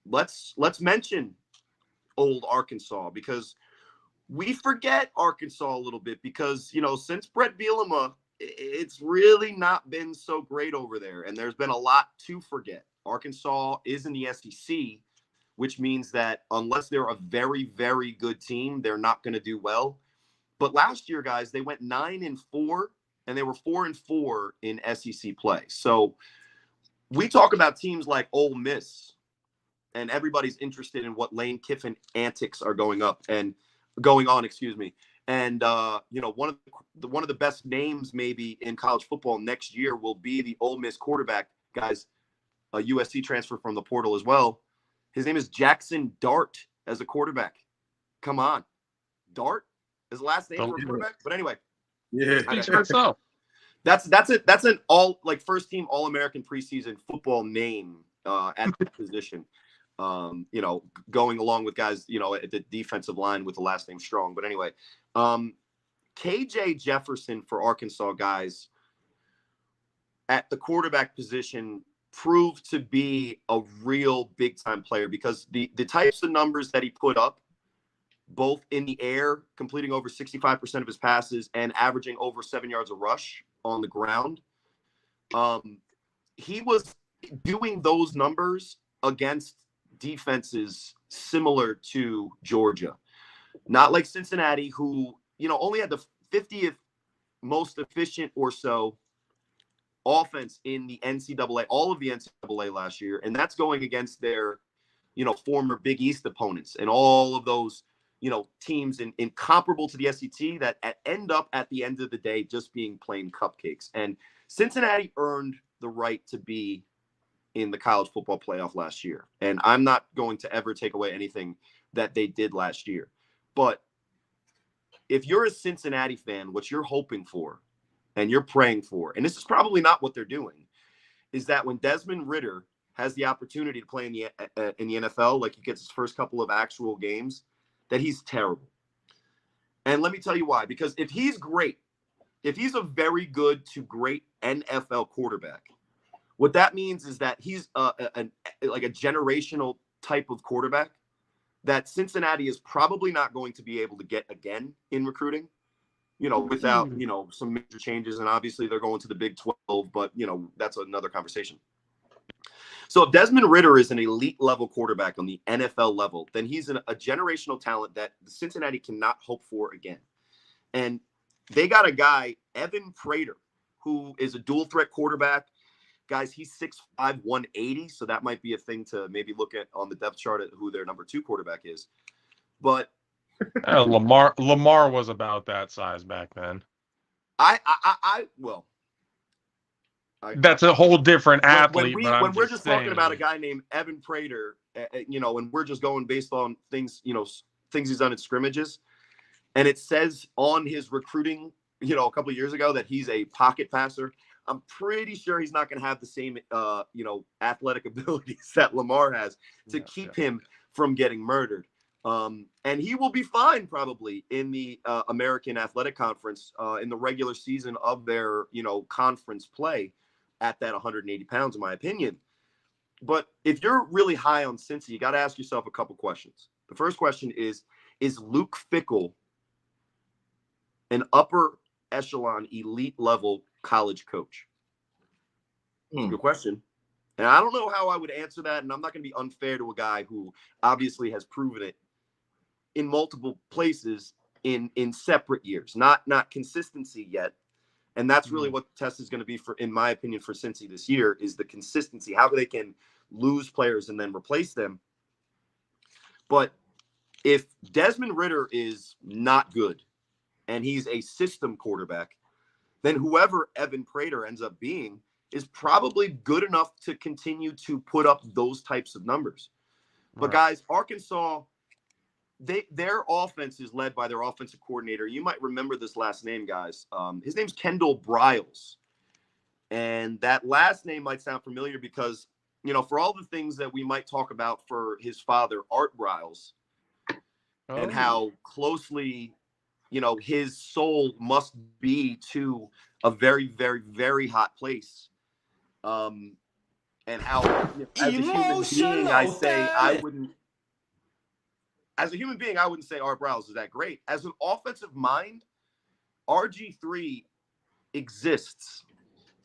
Let's mention old Arkansas, because we forget Arkansas a little bit, because, since Brett Bielema, it's really not been so great over there, and there's been a lot to forget. Arkansas is in the SEC, which means that unless they're a very, very good team, they're not going to do well. But last year, guys, they went 9-4, and they were 4-4 in SEC play. So we talk about teams like Ole Miss, and everybody's interested in what Lane Kiffin antics are going on. And one of the best names maybe in college football next year will be the Ole Miss quarterback, guys, a USC transfer from the portal as well. His name is Jackson Dart as a quarterback. Come on. Dart is the last name for a quarterback? But anyway. Yeah. That's an first team All-American preseason football name at that position. Going along with guys, at the defensive line with the last name Strong. But anyway, KJ Jefferson for Arkansas, guys. at the quarterback position proved to be a real big-time player, because the types of numbers that he put up, both in the air, completing over 65% of his passes and averaging over 7 yards a rush on the ground, he was doing those numbers against defenses similar to Georgia. Not like Cincinnati, who, only had the 50th most efficient or so offense in the NCAA, all of the NCAA last year. And that's going against their, former Big East opponents and all of those, teams incomparable to the SEC that end up at the end of the day just being plain cupcakes. And Cincinnati earned the right to be in the college football playoff last year. And I'm not going to ever take away anything that they did last year. But if you're a Cincinnati fan, what you're hoping for and you're praying for, and this is probably not what they're doing, is that when Desmond Ridder has the opportunity to play in the NFL, like he gets his first couple of actual games, that he's terrible. And let me tell you why. Because if he's great, if he's a very good to great NFL quarterback, what that means is that he's like a generational type of quarterback that Cincinnati is probably not going to be able to get again in recruiting, without, some major changes. And obviously they're going to the Big 12, but, that's another conversation. So if Desmond Ridder is an elite level quarterback on the NFL level, then he's a generational talent that Cincinnati cannot hope for again. And they got a guy, Evan Prater, who is a dual threat quarterback. Guys, he's 6'5", 180, so that might be a thing to maybe look at on the depth chart at who their number 2 quarterback is. But Lamar was about that size back then. That's a whole different athlete. When we're just talking about a guy named Evan Prater, and we're just going based on things, things he's done in scrimmages, and it says on his recruiting, a couple of years ago that he's a pocket passer. I'm pretty sure he's not going to have the same, athletic abilities that Lamar has to keep him from getting murdered. And he will be fine probably in the American Athletic Conference in the regular season of their, conference play at that 180 pounds, in my opinion. But if you're really high on Cincy, you got to ask yourself a couple questions. The first question is Luke Fickell an upper echelon, elite level college coach? Good question. And I don't know how I would answer that. And I'm not going to be unfair to a guy who obviously has proven it in multiple places in separate years, not consistency yet. And that's really what the test is going to be for, in my opinion, for Cincy this year, is the consistency, how they can lose players and then replace them. But if Desmond Ridder is not good and he's a system quarterback, then whoever Evan Prater ends up being is probably good enough to continue to put up those types of numbers. But guys, Arkansas, their offense is led by their offensive coordinator. You might remember this last name, guys. His name's Kendall Briles. And that last name might sound familiar because, for all the things that we might talk about for his father, Art Briles, and how closely, his soul must be to a very, very, very hot place. And how, as a human being, I wouldn't say Art Briles is that great. As an offensive mind, RG3 exists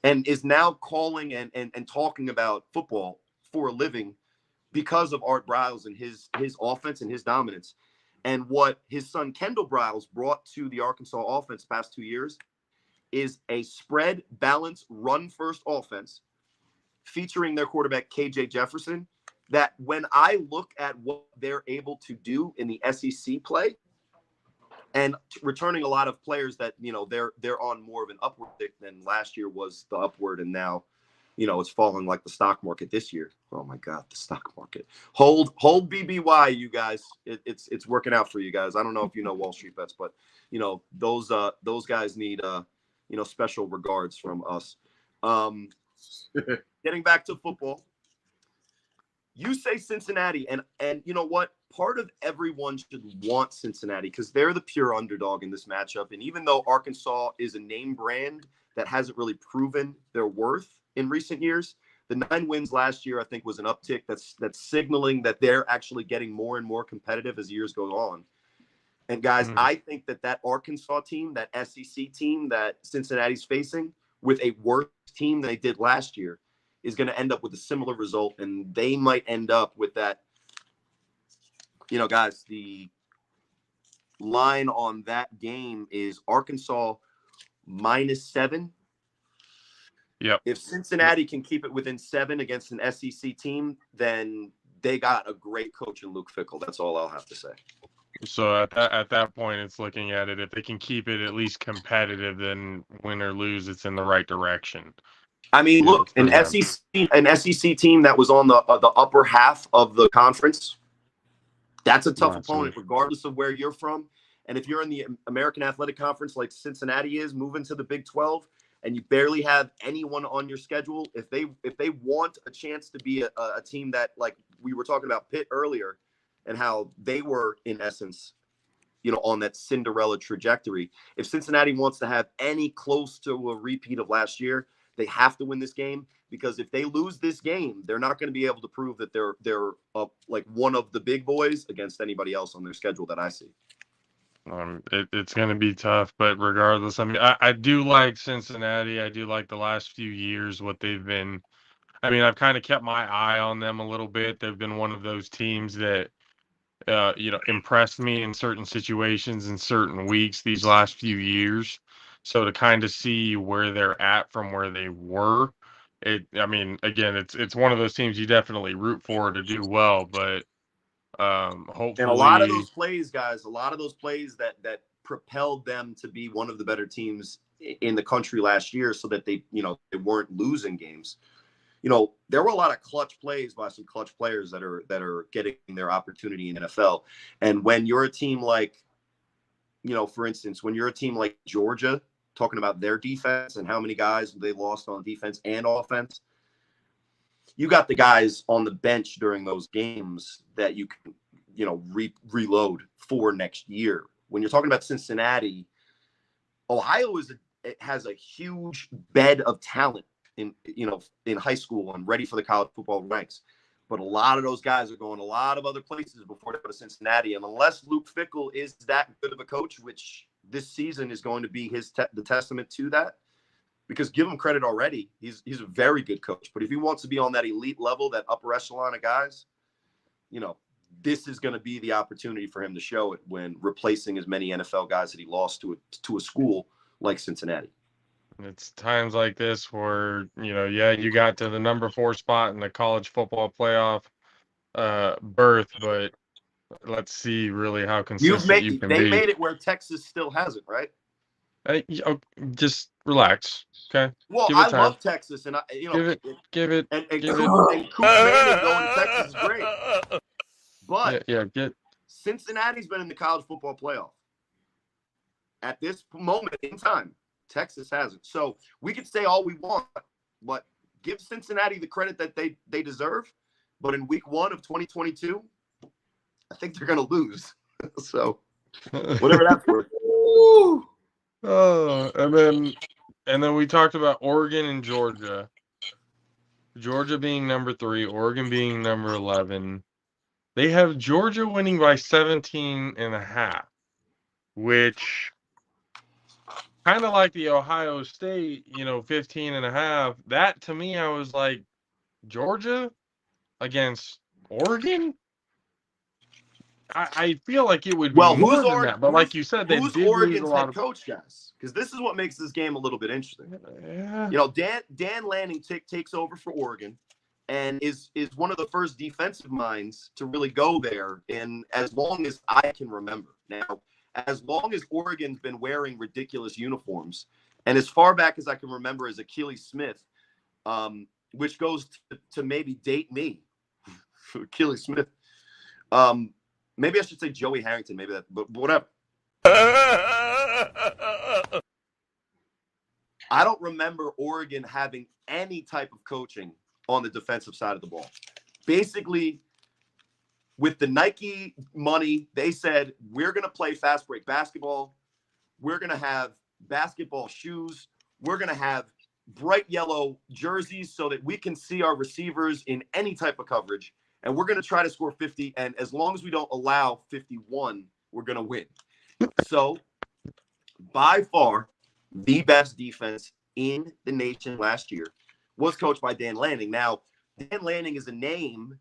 and is now calling and talking about football for a living because of Art Briles and his offense and his dominance. And what his son Kendall Briles brought to the Arkansas offense past 2 years is a spread, balance, run-first offense featuring their quarterback, KJ Jefferson, that when I look at what they're able to do in the SEC play and returning a lot of players that, they're on more of an upward tick than last year was the upward. And now, it's falling like the stock market this year. Oh my God, the stock market. Hold BBY, you guys. It's working out for you guys. I don't know if you know Wall Street Bets, but those guys need special regards from us. Getting back to football. You say Cincinnati, and you know what? Part of everyone should want Cincinnati because they're the pure underdog in this matchup. And even though Arkansas is a name brand that hasn't really proven their worth in recent years. The 9 wins last year, I think, was an uptick. That's signaling that they're actually getting more and more competitive as years go on. And guys, I think that Arkansas team, that SEC team that Cincinnati's facing, with a worse team than they did last year, is going to end up with a similar result. And they might end up with that. You know, guys, the line on that game is Arkansas -7. Yep. If Cincinnati can keep it within 7 against an SEC team, then they got a great coach in Luke Fickell. That's all I'll have to say. So at that point, it's looking at it. If they can keep it at least competitive, then win or lose, it's in the right direction. I mean, look, an SEC team that was on the upper half of the conference, that's a tough opponent, regardless of where you're from. And if you're in the American Athletic Conference like Cincinnati is, moving to the Big 12, and you barely have anyone on your schedule, if they want a chance to be a team that, like we were talking about Pitt earlier, and how they were, in essence, you know, on that Cinderella trajectory. If Cincinnati wants to have any close to a repeat of last year, they have to win this game, because if they lose this game, they're not going to be able to prove that they're like one of the big boys against anybody else on their schedule that I see. It's going to be tough, but regardless, I mean, I do like Cincinnati. I do like the last few years, what they've been. I mean, I've kind of kept my eye on them a little bit. They've been one of those teams that, you know, impressed me in certain situations in certain weeks these last few years. So to kind of see where they're at from where they were, I mean, again, it's one of those teams you definitely root for to do well, but hopefully. And a lot of those plays, guys, that propelled them to be one of the better teams in the country last year, so that they weren't losing games. You know, there were a lot of clutch plays by some clutch players that are getting their opportunity in NFL. And when you're a team like, you know, for instance, when you're a team like Georgia, talking about their defense and how many guys they lost on defense and offense, you got the guys on the bench during those games that you can, you know, reload for next year. When you're talking about Cincinnati, Ohio has a huge bed of talent in high school and ready for the college football ranks. But a lot of those guys are going a lot of other places before they go to Cincinnati. And unless Luke Fickell is that good of a coach, which this season is going to be the testament to that, because give him credit already, he's a very good coach. But if he wants to be on that elite level, that upper echelon of guys, you know, this is going to be the opportunity for him to show it, when replacing as many NFL guys that he lost to a school like Cincinnati. It's times like this where, you know, yeah, you got to the number 4 spot in the college football playoff berth, but let's see really how consistent you can be. They made it where Texas still hasn't, right? Just relax, okay? Well, I love Texas, and give it. And Coop Manning going to Texas is great. But Cincinnati's been in the college football playoff. At this moment in time, Texas hasn't. So we could say all we want, but give Cincinnati the credit that they deserve. But in week 1 of 2022, I think they're going to lose. So whatever that's worth. Oh, and then we talked about Oregon and Georgia. Georgia being number 3, Oregon being number 11. They have Georgia winning by 17.5, which kind of like the Ohio State, 15.5. That to me, I was like, Georgia against Oregon? I feel like it would be more than that, but like you said, they did lose a lot of coach, guys. Because this is what makes this game a little bit interesting. Yeah. You know, Dan Lanning takes over for Oregon, and is one of the first defensive minds to really go there. And as long as I can remember, now, as long as Oregon's been wearing ridiculous uniforms, and as far back as I can remember, as Achilles Smith, which goes to maybe date me, Achilles Smith. Maybe I should say Joey Harrington. Maybe that, but whatever. I don't remember Oregon having any type of coaching on the defensive side of the ball. Basically, with the Nike money, they said, we're going to play fast break basketball. We're going to have basketball shoes. we're going to have bright yellow jerseys so that we can see our receivers in any type of coverage. And we're going to try to score 50. And as long as we don't allow 51, we're going to win. So by far, the best defense in the nation last year was coached by Dan Lanning. Now, Dan Lanning is a name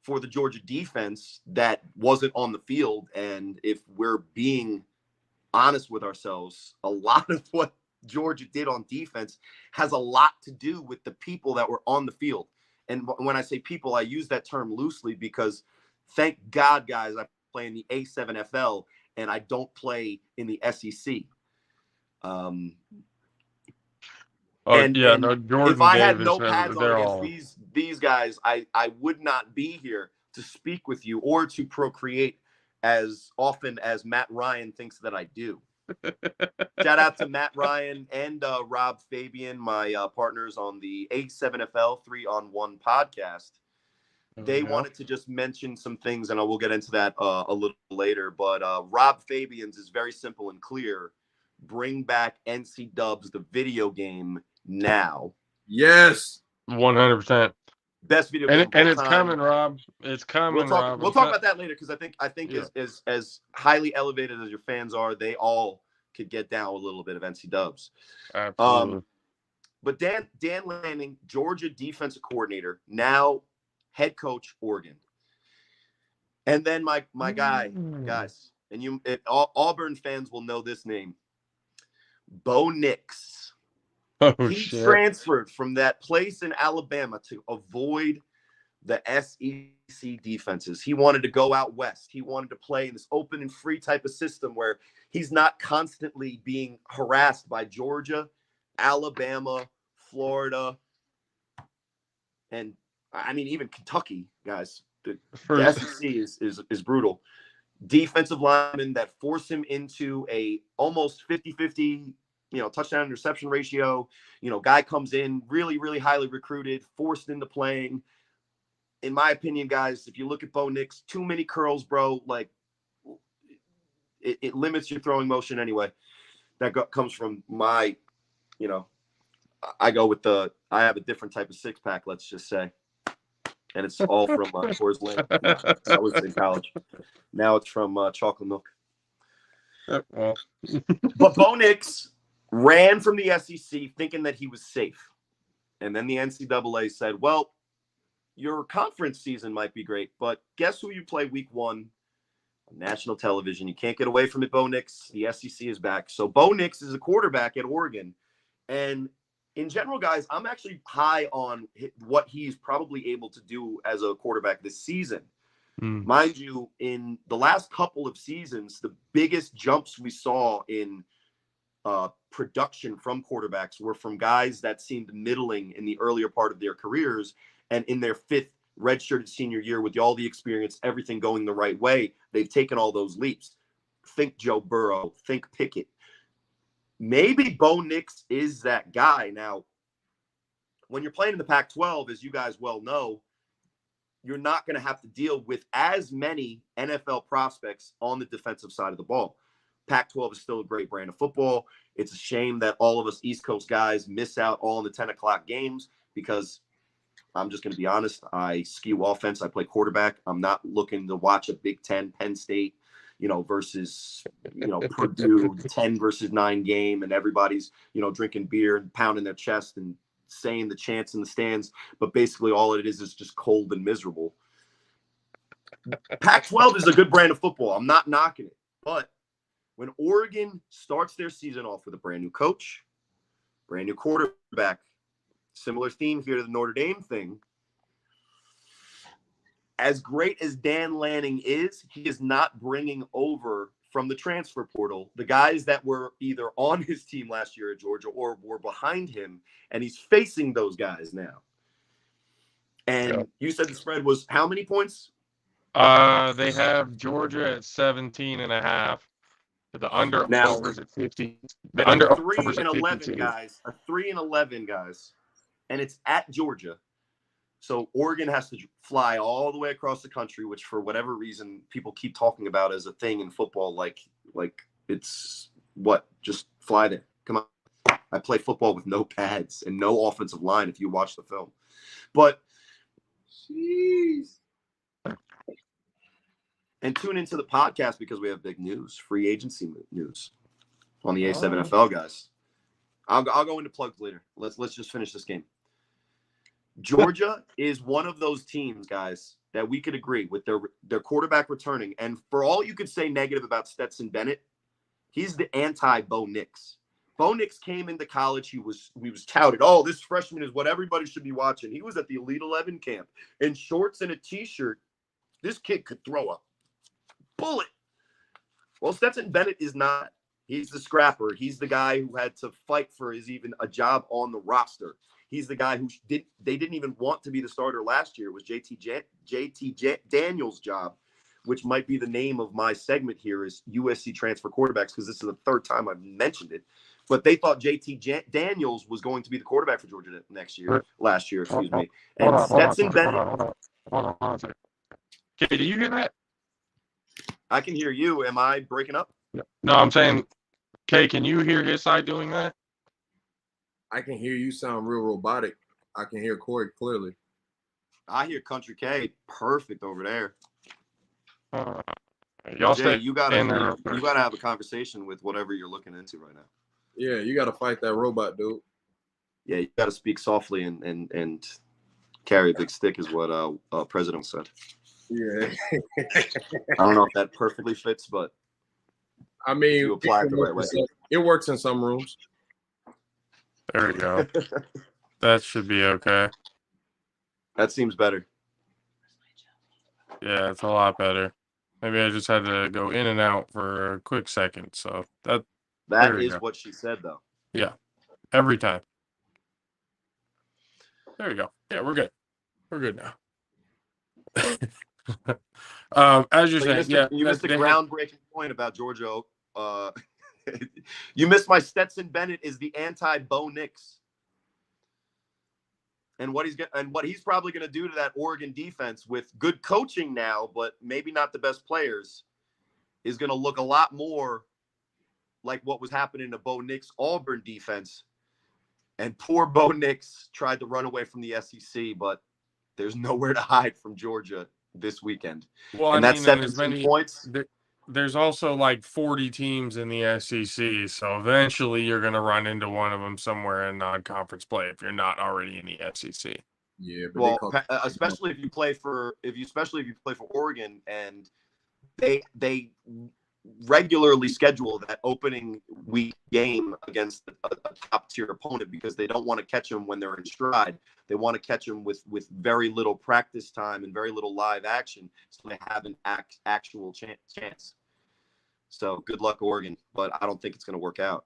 for the Georgia defense that wasn't on the field. And if we're being honest with ourselves, a lot of what Georgia did on defense has a lot to do with the people that were on the field. And when I say people, I use that term loosely because thank God, guys, I play in the A7FL and I don't play in the SEC. Jordan If I had Davis, no pads on they're against all... these guys, I would not be here to speak with you or to procreate as often as Matt Ryan thinks that I do. Shout out to Matt Ryan and Rob Fabian, my partners on the A7FL 3-on-1 podcast. They wanted to just mention some things, and I will get into that a little later. But Rob Fabian's is very simple and clear. Bring back NC Dubs, the video game, now. Yes. 100%. Best video game. And it's coming, Rob. It's coming, Rob. We'll talk about that later because I think as highly elevated as your fans are, they all could get down a little bit of NC Dubs. Absolutely. But Dan Lanning, Georgia defensive coordinator, now head coach Oregon. And then my guys, and Auburn fans will know this name, Bo Nix. He transferred from that place in Alabama to avoid the SEC defenses. He wanted to go out west. He wanted to play in this open and free type of system where he's not constantly being harassed by Georgia, Alabama, Florida, and I mean even Kentucky, guys. The SEC is brutal. Defensive linemen that force him into a almost 50-50 touchdown interception ratio. Guy comes in really, really highly recruited, forced into playing. In my opinion, guys, if you look at Bo Nix, too many curls, bro. Like it limits your throwing motion anyway. That comes from my, I have a different type of six pack, let's just say. And it's all from Coors Light. I was in college. Now it's from chocolate milk. But Bo Nix ran from the SEC thinking that he was safe. And then the NCAA said, well, your conference season might be great, but guess who you play week 1 on national television? You can't get away from it, Bo Nix. The SEC is back. So Bo Nix is a quarterback at Oregon. And in general, guys, I'm actually high on what he's probably able to do as a quarterback this season. Mind you, in the last couple of seasons, the biggest jumps we saw in production from quarterbacks were from guys that seemed middling in the earlier part of their careers, and in their 5th redshirted senior year with all the experience, everything going the right way, they've taken all those leaps. Think Joe Burrow, think Pickett. Maybe Bo Nix is that guy. Now, when you're playing in the Pac-12, as you guys well know, you're not going to have to deal with as many NFL prospects on the defensive side of the ball. Pac-12 is still a great brand of football. It's a shame that all of us East Coast guys miss out all in the 10 o'clock games because I'm just going to be honest. I skew offense. I play quarterback. I'm not looking to watch a Big Ten, Penn State, versus, Purdue 10 versus 9 game. And everybody's, drinking beer and pounding their chest and saying the chants in the stands. But basically all it is just cold and miserable. Pac-12 is a good brand of football. I'm not knocking it. But when Oregon starts their season off with a brand new coach, brand new quarterback, similar theme here to the Notre Dame thing. As great as Dan Lanning is, he is not bringing over from the transfer portal the guys that were either on his team last year at Georgia or were behind him, and he's facing those guys now. And you said the spread was how many points? They have Georgia at 17.5. The under overs at 50. The under 3-11 guys. A 3-11 guys. And it's at Georgia. So Oregon has to fly all the way across the country, which for whatever reason people keep talking about as a thing in football. Like it's what? Just fly there. Come on. I play football with no pads and no offensive line if you watch the film. But jeez. And tune into the podcast because we have big news, free agency news on the A7FL, guys. I'll go into plugs later. Let's just finish this game. Georgia is one of those teams, guys, that we could agree with their quarterback returning. And for all you could say negative about Stetson Bennett, he's the anti-Bo Nix. Bo Nix came into college. He was touted. Oh, this freshman is what everybody should be watching. He was at the Elite 11 camp in shorts and a T-shirt. This kid could throw a bullet. Well, Stetson Bennett is not. He's the scrapper. He's the guy who had to fight for even a job on the roster. He's the guy who they didn't even want to be the starter last year. It was JT Daniels' job, which might be the name of my segment here is USC transfer quarterbacks because this is the third time I've mentioned it. But they thought JT Daniels was going to be the quarterback for Georgia last year, excuse me. And Stetson Bennett. Hold on a second. Okay, do you hear that? I can hear you. Am I breaking up? No, I'm saying, Kay, can you hear his side doing that? I can hear you sound real robotic. I can hear Corey clearly. I hear Country K perfect over there. Y'all Jay, stay you gotta have a conversation with whatever you're looking into right now. Yeah, you got to fight that robot, dude. Yeah, you got to speak softly and carry a big stick is what President said. Yeah. I don't know if that perfectly fits, but I mean, you apply it the right way. It works in some rooms. There we go. That should be okay. That seems better. Yeah, it's a lot better. Maybe I just had to go in and out for a quick second. So that is what she said, though. Yeah, every time. There we go. Yeah, we're good. We're good now. As you're saying, you missed a groundbreaking point about Georgia. You missed my Stetson Bennett is the anti-Bo Nix. And what he's probably going to do to that Oregon defense with good coaching now, but maybe not the best players, is going to look a lot more like what was happening to Bo Nix Auburn defense. And poor Bo Nix tried to run away from the SEC, but there's nowhere to hide from Georgia this weekend. Well, and that's 17 points. There's also like 40 teams in the SEC, so eventually you're going to run into one of them somewhere in non-conference play if you're not already in the SEC. Yeah, but well, especially if you play for Oregon, and they regularly schedule that opening week game against a top tier opponent because they don't want to catch them when they're in stride. They want to catch them with very little practice time and very little live action, so they have an actual chance. So good luck, Oregon, but I don't think it's going to work out.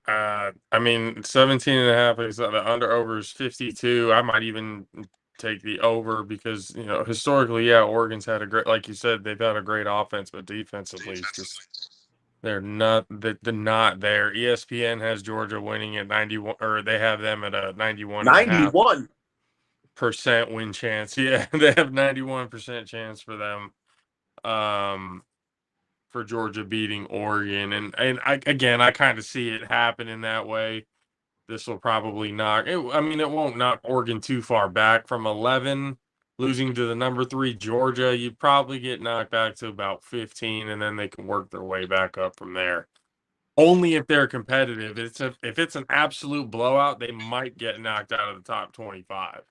I mean, 17.5 is the under over is 52. I might even take the over because, historically, Oregon's had a great, like you said, they've had a great offense, but defensively, it's just they're not there. ESPN has Georgia winning at 91, or they have them at a 91% win chance. Yeah, they have 91% chance for them. For Georgia beating Oregon. And I kind of see it happening that way. This will probably it won't knock Oregon too far back from 11, losing to the number 3 Georgia. You probably get knocked back to about 15, and then they can work their way back up from there. Only if they're competitive. If it's an absolute blowout, they might get knocked out of the top 25,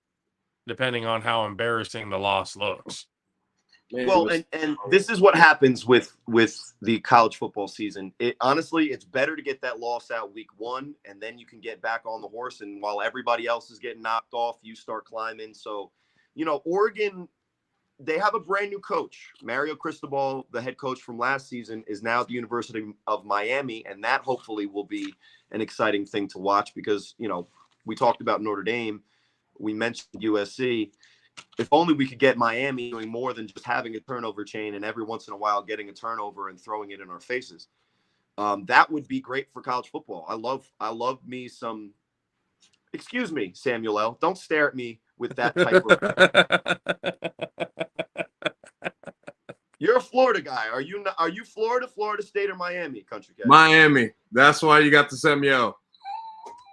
depending on how embarrassing the loss looks. Well, and this is what happens with the college football season. Honestly, it's better to get that loss out week 1, and then you can get back on the horse. And while everybody else is getting knocked off, you start climbing. So, Oregon, they have a brand new coach. Mario Cristobal, the head coach from last season, is now at the University of Miami, and that hopefully will be an exciting thing to watch because, we talked about Notre Dame. We mentioned USC. If only we could get Miami doing more than just having a turnover chain and every once in a while getting a turnover and throwing it in our faces. That would be great for college football. I love me some. Excuse me, Samuel L. Don't stare at me with that type of. You're a Florida guy. Are you Florida, Florida State, or Miami, Country Guy? Miami. That's why you got the Samuel.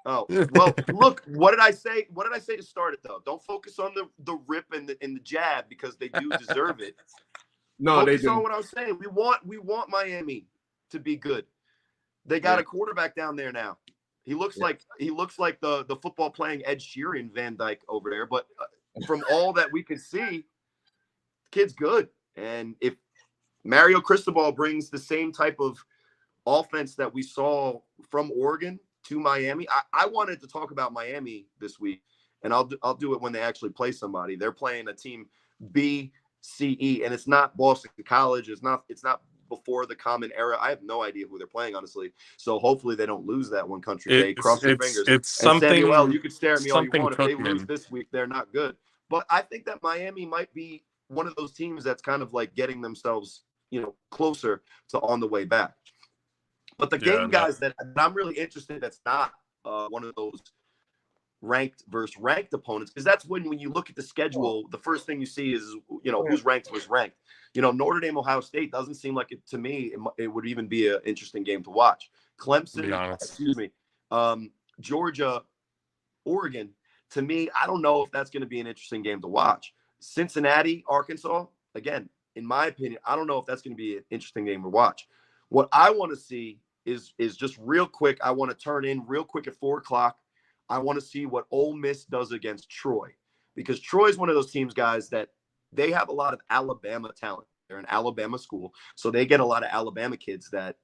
Oh, well, look, what did I say? What did I say to start it though? Don't focus on the rip and the jab because they do deserve it. No, Focus they do. on what I was saying. We want Miami to be good. They got a quarterback down there now. He looks like the football playing Ed Sheeran Van Dyke over there. But from all that we can see, the kid's good. And if Mario Cristobal brings the same type of offense that we saw from Oregon to Miami, I wanted to talk about Miami this week, and I'll do it when they actually play somebody. They're playing a team BCE, and it's not Boston College. It's not before the Common Era. I have no idea who they're playing, honestly. So hopefully they don't lose that one country day. Cross your fingers. It's something. Samuel, you could stare at me all you want. If they Cookman. lose this week, they're not good. But I think that Miami might be one of those teams that's kind of like getting themselves, closer to on the way back. But the game, guys, that I'm really interested, that's not one of those ranked versus ranked opponents, because that's when you look at the schedule, the first thing you see is, who's ranked versus ranked. Notre Dame, Ohio State doesn't seem like it to me. It would even be an interesting game to watch. Clemson, Georgia, Oregon. To me, I don't know if that's going to be an interesting game to watch. Cincinnati, Arkansas, again, in my opinion, I don't know if that's going to be an interesting game to watch. What I want to see is just real quick. I want to turn in real quick at 4:00. I want to see what Ole Miss does against Troy, because Troy is one of those teams, guys, that they have a lot of Alabama talent. They're an Alabama school, so they get a lot of Alabama kids that,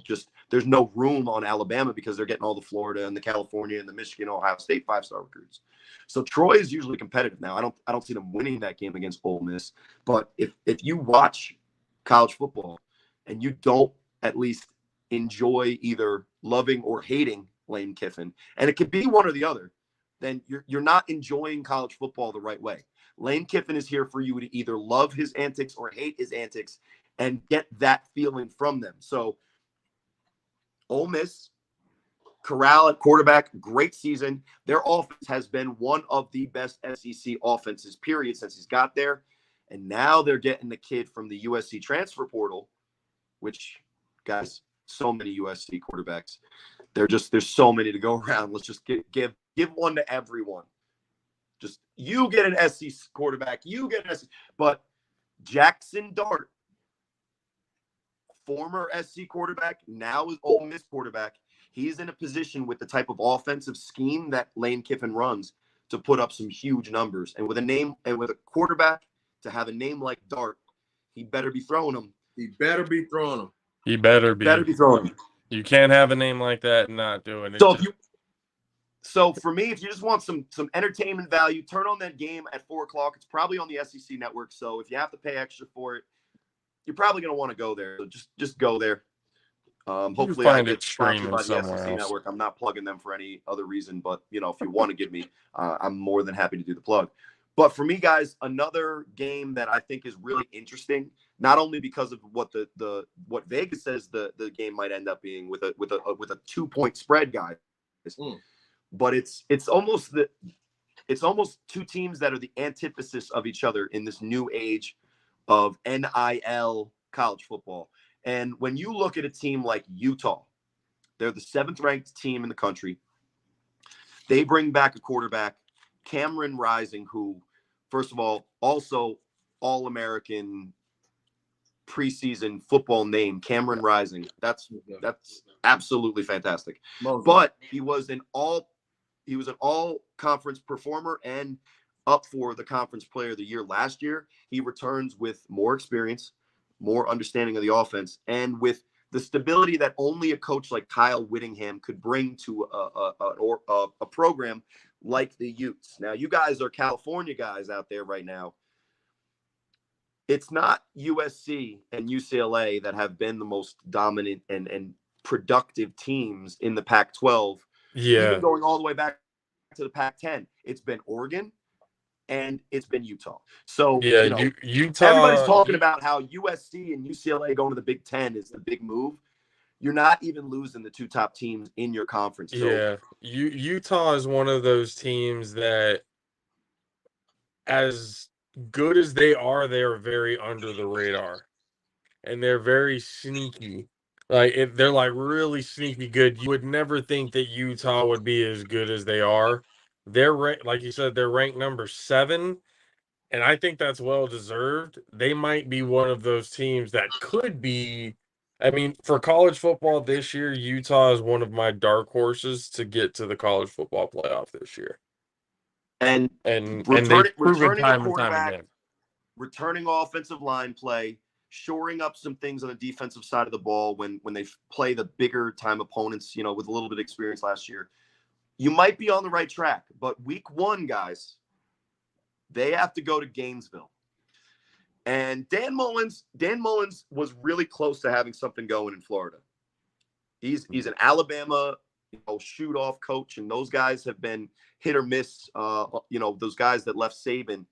just there's no room on Alabama because they're getting all the Florida and the California and the Michigan, Ohio State 5-star recruits. So Troy is usually competitive now. I don't see them winning that game against Ole Miss. But if you watch college football and you don't at least enjoy either loving or hating Lane Kiffin, and it could be one or the other, then you're not enjoying college football the right way. Lane Kiffin is here for you to either love his antics or hate his antics and get that feeling from them. So Ole Miss, Corral at quarterback, great season. Their offense has been one of the best SEC offenses, period, since he's got there. And now they're getting the kid from the USC transfer portal, which, guys, so many USC quarterbacks. There's so many to go around. Let's just give one to everyone. Just you get an SC quarterback, you get an SC. But Jackson Dart, former SC quarterback, now is Ole Miss quarterback. He's in a position with the type of offensive scheme that Lane Kiffin runs to put up some huge numbers. And with a quarterback to have a name like Dart, he better be throwing them. He better be throwing them. He better be throwing them. You can't have a name like that and not doing it. So for me, if you just want some entertainment value, turn on that game at 4:00. It's probably on the SEC network. So if you have to pay extra for it, you're probably going to want to go there. So just go there. Hopefully I get sponsored by the SEC network. I'm not plugging them for any other reason, but if you want to give me, I'm more than happy to do the plug. But for me, guys, another game that I think is really interesting, not only because of what what Vegas says the game might end up being with a 2-point spread, guys, but it's almost two teams that are the antithesis of each other in this new age of NIL college football. And when you look at a team like Utah, they're the 7th ranked team in the country. They bring back a quarterback, Cameron Rising, who, first of all, also All-American preseason football name, Cameron Rising. That's absolutely fantastic. But he was an all-conference performer and up for the conference player of the year last year. He returns with more experience, more understanding of the offense, and with the stability that only a coach like Kyle Whittingham could bring to a program like the Utes. Now, you guys are California guys out there right now. It's not USC and UCLA that have been the most dominant and productive teams in the Pac-12. Yeah. Even going all the way back to the Pac-10. It's been Oregon and it's been Utah. So, Utah. Everybody's talking about how USC and UCLA going to the Big Ten is the big move. You're not even losing the 2 top teams in your conference. So. Utah is one of those teams that, as good as they are very under the radar, and they're very sneaky. Like they're like really sneaky good. You would never think that Utah would be as good as they are. They're like you said, they're ranked number 7, and I think that's well deserved. They might be one of those teams that could be. I mean, for college football this year, Utah is one of my dark horses to get to the college football playoff this year. And They've proven returning a time and time quarterback, again. returning offensive line play, shoring up some things on the defensive side of the ball when they play the bigger time opponents, you know, with a little bit of experience last year. You might be on the right track, but week 1, guys, they have to go to Gainesville. And Dan Mullins was really close to having something going in Florida. He's an Alabama, shoot off coach, and those guys have been hit or miss. Those guys that left Saban.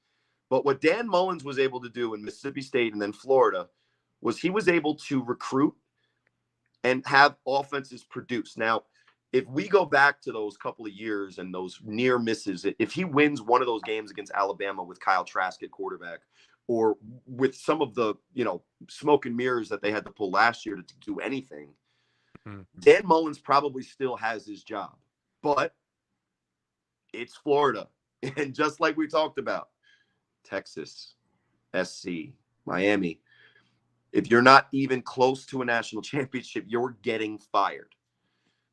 But what Dan Mullins was able to do in Mississippi State and then Florida was he was able to recruit and have offenses produce. Now, if we go back to those couple of years and those near misses, if he wins one of those games against Alabama with Kyle Trask at quarterback, or with some of the, smoke and mirrors that they had to pull last year to do anything, Dan Mullins probably still has his job. But it's Florida. And just like we talked about, Texas, SC, Miami, if you're not even close to a national championship, you're getting fired.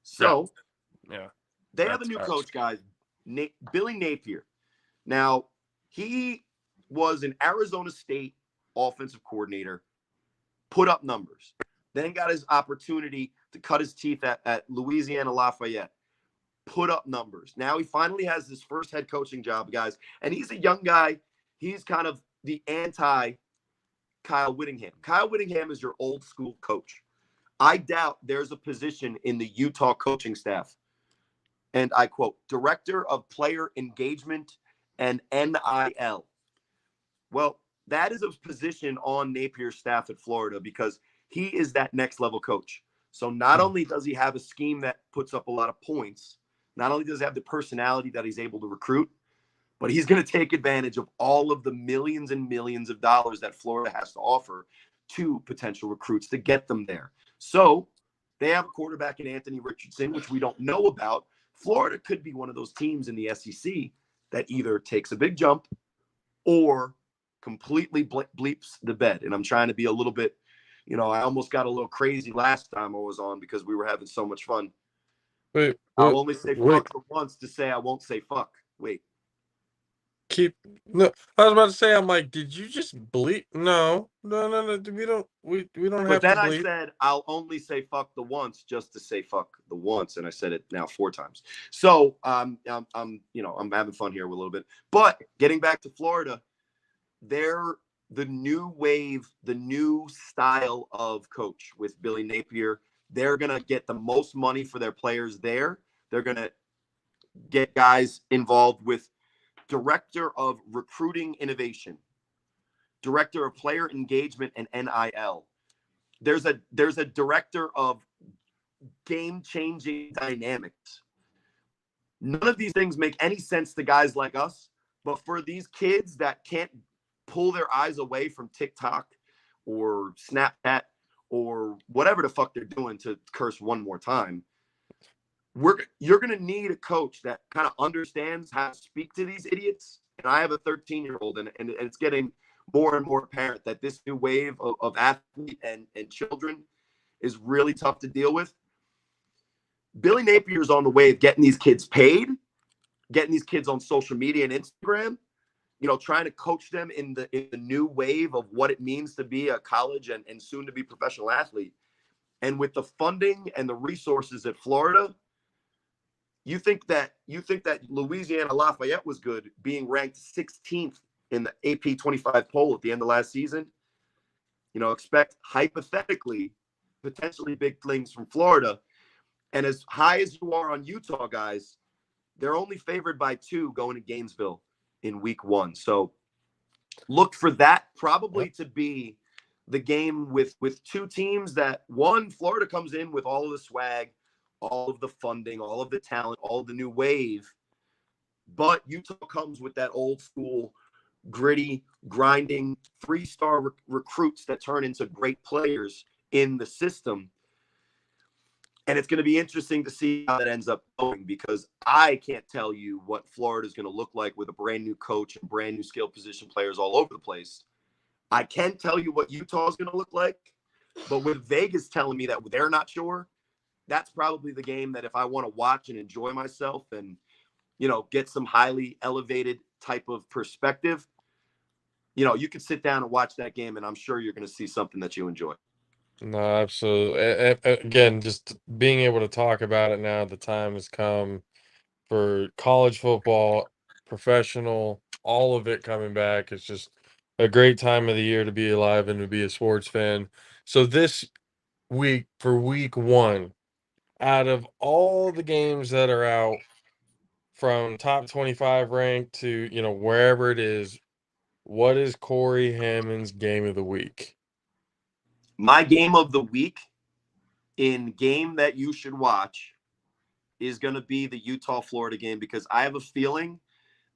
So they have a new coach, guys, Billy Napier. Now, he was an Arizona State offensive coordinator, put up numbers, then got his opportunity to cut his teeth at Louisiana Lafayette, put up numbers. Now he finally has his first head coaching job, guys, and he's a young guy. He's kind of the anti-Kyle Whittingham. Kyle Whittingham is your old school coach. I doubt there's a position in the Utah coaching staff, and I quote, Director of Player Engagement and NIL. Well, that is a position on Napier's staff at Florida because he is that next level coach. So not only does he have a scheme that puts up a lot of points, not only does he have the personality that he's able to recruit, but he's going to take advantage of all of the millions and millions of dollars that Florida has to offer to potential recruits to get them there. So they have a quarterback in Anthony Richardson, which we don't know about. Florida could be one of those teams in the SEC that either takes a big jump or completely bleeps the bed. And I'm trying to be a little bit, I almost got a little crazy last time I was on because we were having so much fun. I'll only say fuck once to say I won't say fuck. Wait. No, I was about to say, I'm like, did you just bleep? No, we don't have to bleep. But then I said, I'll only say fuck the once just to say fuck the once. And I said it now 4 times. So I'm having fun here a little bit. But getting back to Florida, they're the new wave, the new style of coach with Billy Napier. They're going to get the most money for their players there. They're going to get guys involved with Director of Recruiting Innovation, Director of Player Engagement and NIL. There's a Director of Game-Changing Dynamics. None of these things make any sense to guys like us, but for these kids that can't pull their eyes away from TikTok or Snapchat or whatever the fuck they're doing, to curse one more time, you're going to need a coach that kind of understands how to speak to these idiots. And I have a 13-year-old, and it's getting more and more apparent that this new wave of athlete and children is really tough to deal with. Billy Napier's on the way of getting these kids paid, getting these kids on social media and Instagram, trying to coach them in the new wave of what it means to be a college and soon to be professional athlete. And with the funding and the resources at Florida, you think that Louisiana Lafayette was good, being ranked 16th in the AP 25 poll at the end of last season? Expect hypothetically, potentially big things from Florida. And as high as you are on Utah, guys, they're only favored by 2 going to Gainesville in week 1. So look for that probably to be the game with 2 teams that, one, Florida comes in with all of the swag, all of the funding, all of the talent, all of the new wave. But Utah comes with that old school, gritty, grinding, 3-star recruits that turn into great players in the system. And it's going to be interesting to see how that ends up going, because I can't tell you what Florida is going to look like with a brand new coach and brand new skill position players all over the place. I can tell you what Utah is going to look like, but with Vegas telling me that they're not sure, that's probably the game that if I want to watch and enjoy myself and, you know, get some highly elevated type of perspective, you know, you can sit down and watch that game, and I'm sure you're going to see something that you enjoy. No, absolutely. Again, just being able to talk about it now, the time has come for college football, professional, all of it coming back. It's just a great time of the year to be alive and to be a sports fan. So this week, for week 1, out of all the games that are out from top 25 ranked to, you know, wherever it is, what is Corey Hammond's game of the week? My game of the week in game that you should watch is going to be the Utah-Florida game, because I have a feeling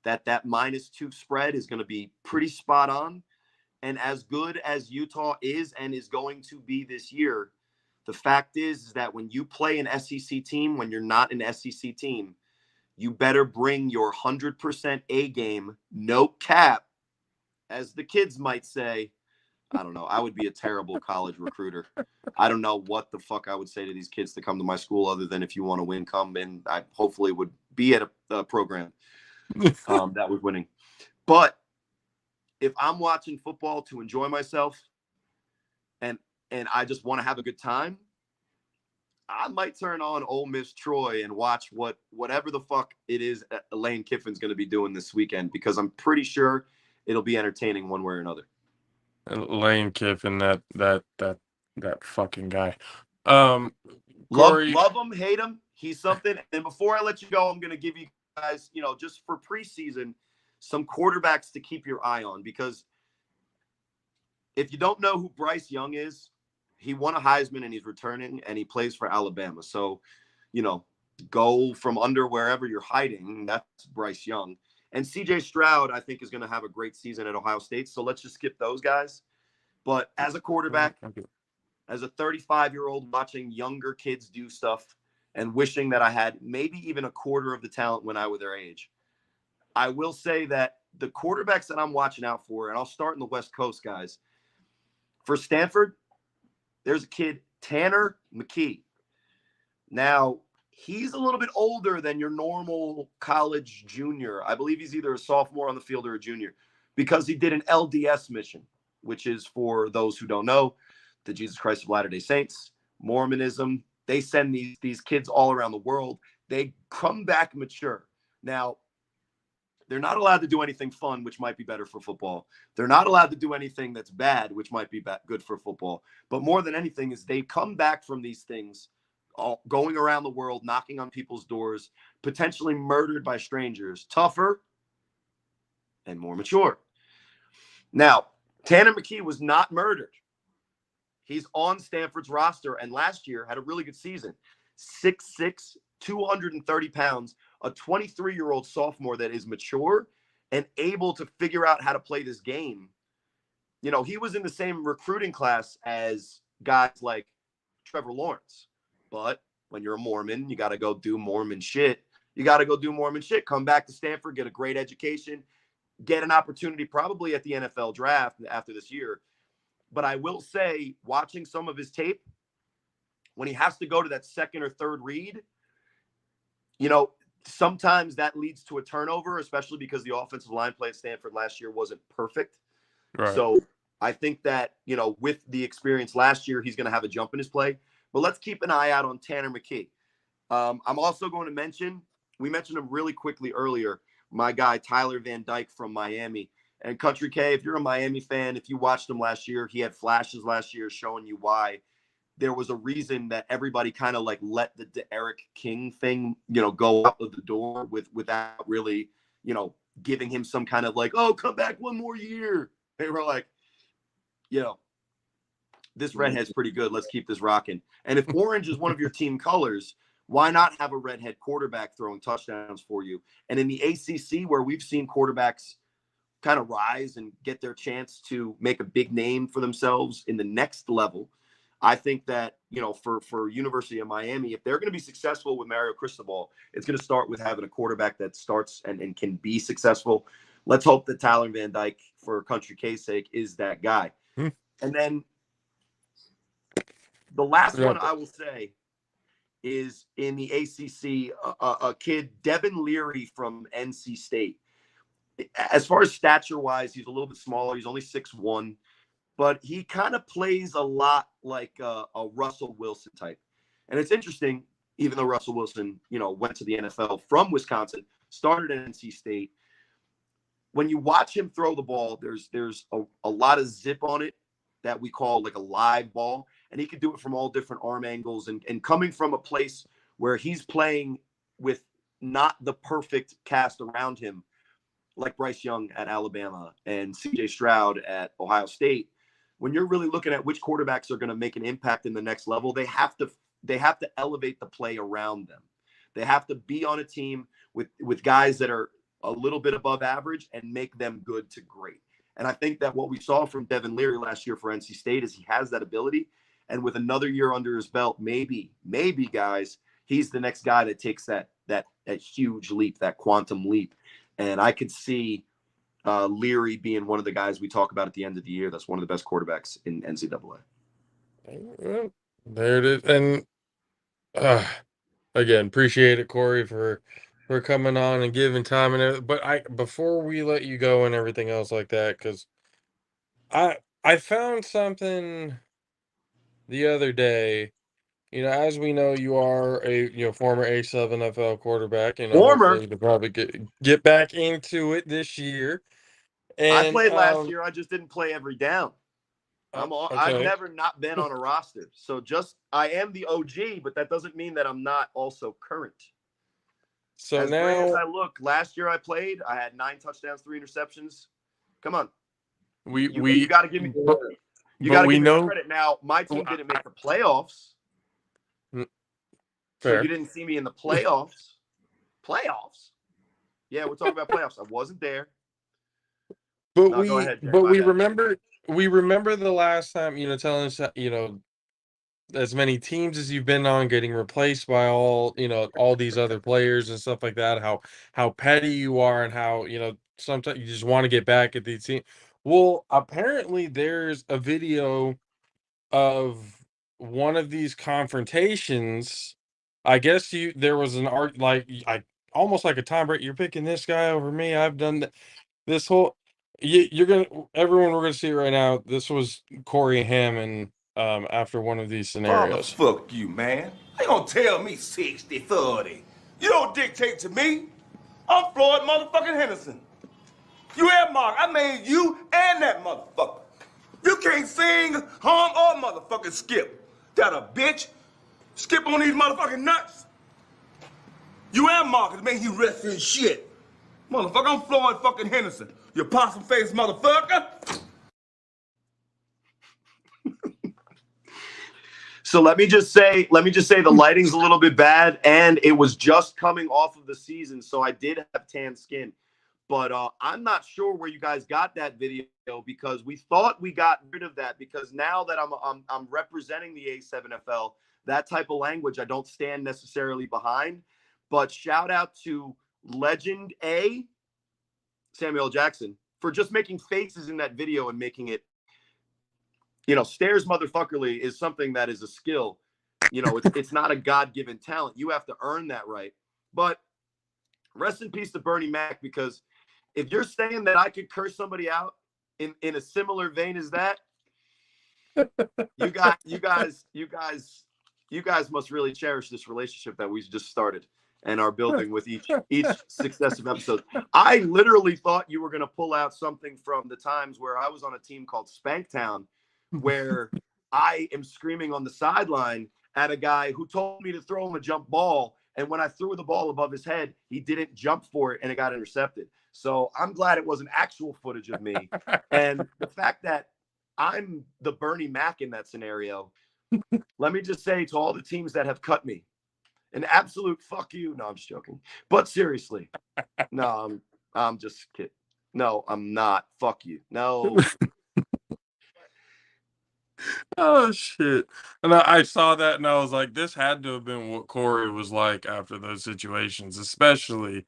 that -2 spread is going to be pretty spot on. And as good as Utah is and is going to be this year, the fact is that when you play an SEC team, when you're not an SEC team, you better bring your 100% A game, no cap, as the kids might say. I don't know. I would be a terrible college recruiter. I don't know what the fuck I would say to these kids to come to my school, other than if you want to win, come in. I hopefully would be at a program that was winning. But if I'm watching football to enjoy myself and I just want to have a good time, I might turn on Ole Miss Troy and watch whatever the fuck it is Lane Kiffin's going to be doing this weekend, because I'm pretty sure it'll be entertaining one way or another. Lane Kiffin, that fucking guy. Love Corey, him, hate him. He's something. And before I let you go, I'm going to give you guys, you know, just for preseason, some quarterbacks to keep your eye on, because if you don't know who Bryce Young is, he won a Heisman and he's returning and he plays for Alabama. So, you know, go from under wherever you're hiding. That's Bryce Young. And CJ Stroud, I think, is going to have a great season at Ohio State. So let's just skip those guys. But as a quarterback, as a 35-year-old watching younger kids do stuff and wishing that I had maybe even a quarter of the talent when I was their age, I will say that the quarterbacks that I'm watching out for, and I'll start in the West Coast, guys. For Stanford, there's a kid, Tanner McKee. Now, he's a little bit older than your normal college junior. I believe he's either a sophomore on the field or a junior, because he did an LDS mission, which is, for those who don't know, the Jesus Christ of Latter-day Saints, Mormonism. They send these kids all around the world. They come back mature. Now, they're not allowed to do anything fun, which might be better for football. They're not allowed to do anything that's bad, which might be good for football. But more than anything is they come back from these things, all going around the world, knocking on people's doors, potentially murdered by strangers, tougher and more mature. Now, Tanner McKee was not murdered. He's on Stanford's roster, and last year had a really good season. 6'6", 230 pounds, a 23-year-old sophomore that is mature and able to figure out how to play this game. You know, he was in the same recruiting class as guys like Trevor Lawrence. But when you're a Mormon, you got to go do Mormon shit. Come back to Stanford, get a great education, get an opportunity probably at the NFL draft after this year. But I will say, watching some of his tape, when he has to go to that second or third read, you know, sometimes that leads to a turnover, especially because the offensive line play at Stanford last year wasn't perfect. Right. So I think that, you know, with the experience last year, he's going to have a jump in his play. But let's keep an eye out on Tanner McKee. I'm also going to mention, we mentioned him really quickly earlier, my guy Tyler Van Dyke from Miami. And Country K, if you're a Miami fan, if you watched him last year, he had flashes last year showing you why there was a reason that everybody kind of like let the Eric King thing, you know, go out of the door without really, you know, giving him some kind of like, oh, come back one more year. They were like, you know, this redhead's pretty good. Let's keep this rocking. And if orange is one of your team colors, why not have a redhead quarterback throwing touchdowns for you? And in the ACC, where we've seen quarterbacks kind of rise and get their chance to make a big name for themselves in the next level, I think that, for University of Miami, if they're going to be successful with Mario Cristobal, it's going to start with having a quarterback that starts and can be successful. Let's hope that Tyler Van Dyke, for Country K's sake, is that guy. And then the last one I will say is in the ACC, a kid, Devin Leary from NC State. As far as stature-wise, he's a little bit smaller. He's only 6'1", but he kind of plays a lot like a Russell Wilson type. And it's interesting, even though Russell Wilson, went to the NFL from Wisconsin, started at NC State. When you watch him throw the ball, there's a lot of zip on it that we call like a live ball. And he can do it from all different arm angles. And coming from a place where he's playing with not the perfect cast around him, like Bryce Young at Alabama and CJ Stroud at Ohio State, when you're really looking at which quarterbacks are going to make an impact in the next level, they have to elevate the play around them. They have to be on a team with guys that are a little bit above average and make them good to great. And I think that what we saw from Devin Leary last year for NC State is he has that ability. And with another year under his belt, maybe guys, he's the next guy that takes that huge leap, that quantum leap. And I could see Leary being one of the guys we talk about at the end of the year. That's one of the best quarterbacks in NCAA. There it is. And again, appreciate it, Corey, for coming on and giving time and everything. But before we let you go and everything else like that, because I found something the other day. As we know, you are a former A-sub NFL quarterback. Hopefully to probably get back into it this year. And I played last year. I just didn't play every down. Okay. I've never not been on a roster. So I am the OG, but that doesn't mean that I'm not also current. So as now, great as I look, last year I played. I had 9 touchdowns, 3 interceptions. Come on, you got to give me. You got to give me credit. Now my team didn't make the playoffs. Fair. So you didn't see me in the playoffs. Playoffs? Yeah, we're talking about playoffs. I wasn't there. But go ahead, Jay. we remember the last time, telling us, as many teams as you've been on getting replaced by all these other players and stuff like that, how petty you are and how, sometimes you just want to get back at these teams. Well, apparently there's a video of one of these confrontations. I guess there was an art, almost like a time break. You're picking this guy over me. I've done this whole. Everyone, we're gonna see it right now. This was Corey Hammond after one of these scenarios. Fuck you, man. They gonna tell me 60-30. You don't dictate to me. I'm Floyd motherfucking Henderson. You have Mark. I made you and that motherfucker. You can't sing, hum, or motherfucking skip. That a bitch. Skip on these motherfucking nuts. You and Marcus make you rest in shit. Motherfucker, I'm Floyd fucking Henderson. You possum face motherfucker. So let me just say the lighting's a little bit bad, and it was just coming off of the season, so I did have tan skin. But I'm not sure where you guys got that video, because we thought we got rid of that, because now that I'm representing the A7FL, that type of language I don't stand necessarily behind. But shout out to Legend A, Samuel Jackson, for just making faces in that video and making it, stairs motherfuckerly is something that is a skill. It's not a God-given talent. You have to earn that right. But rest in peace to Bernie Mac, because if you're saying that I could curse somebody out in a similar vein as that, you guys must really cherish this relationship that we just started and are building with each successive episode. I literally thought you were going to pull out something from the times where I was on a team called Spanktown, where I am screaming on the sideline at a guy who told me to throw him a jump ball. And when I threw the ball above his head, he didn't jump for it and it got intercepted. So I'm glad it wasn't actual footage of me. And the fact that I'm the Bernie Mac in that scenario, let me just say to all the teams that have cut me, an absolute fuck you. No, I'm just joking. But seriously, no, I'm just kidding. No, I'm not. Fuck you. No. Oh shit! And I saw that and I was like, this had to have been what Corey was like after those situations, especially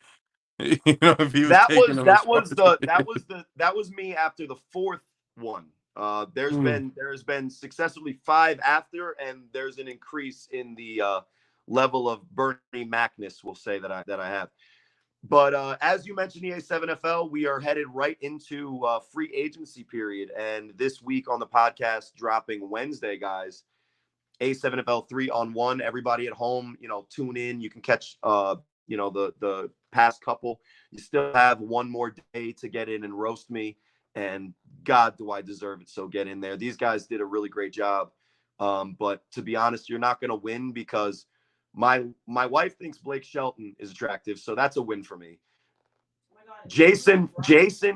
if he was That taking was the that was the responsibility. that was me after the fourth one. There's Mm. been successively 5 after, and there's an increase in the level of Bernie Macness, we'll say, that I have. But as you mentioned, the A7FL, we are headed right into free agency period, and this week on the podcast dropping Wednesday, guys. A7FL 3-on-1. Everybody at home, tune in. You can catch the past couple. You still have one more day to get in and roast me. And God, do I deserve it. So get in there. These guys did a really great job. But to be honest, you're not going to win because my wife thinks Blake Shelton is attractive. So that's a win for me. Jason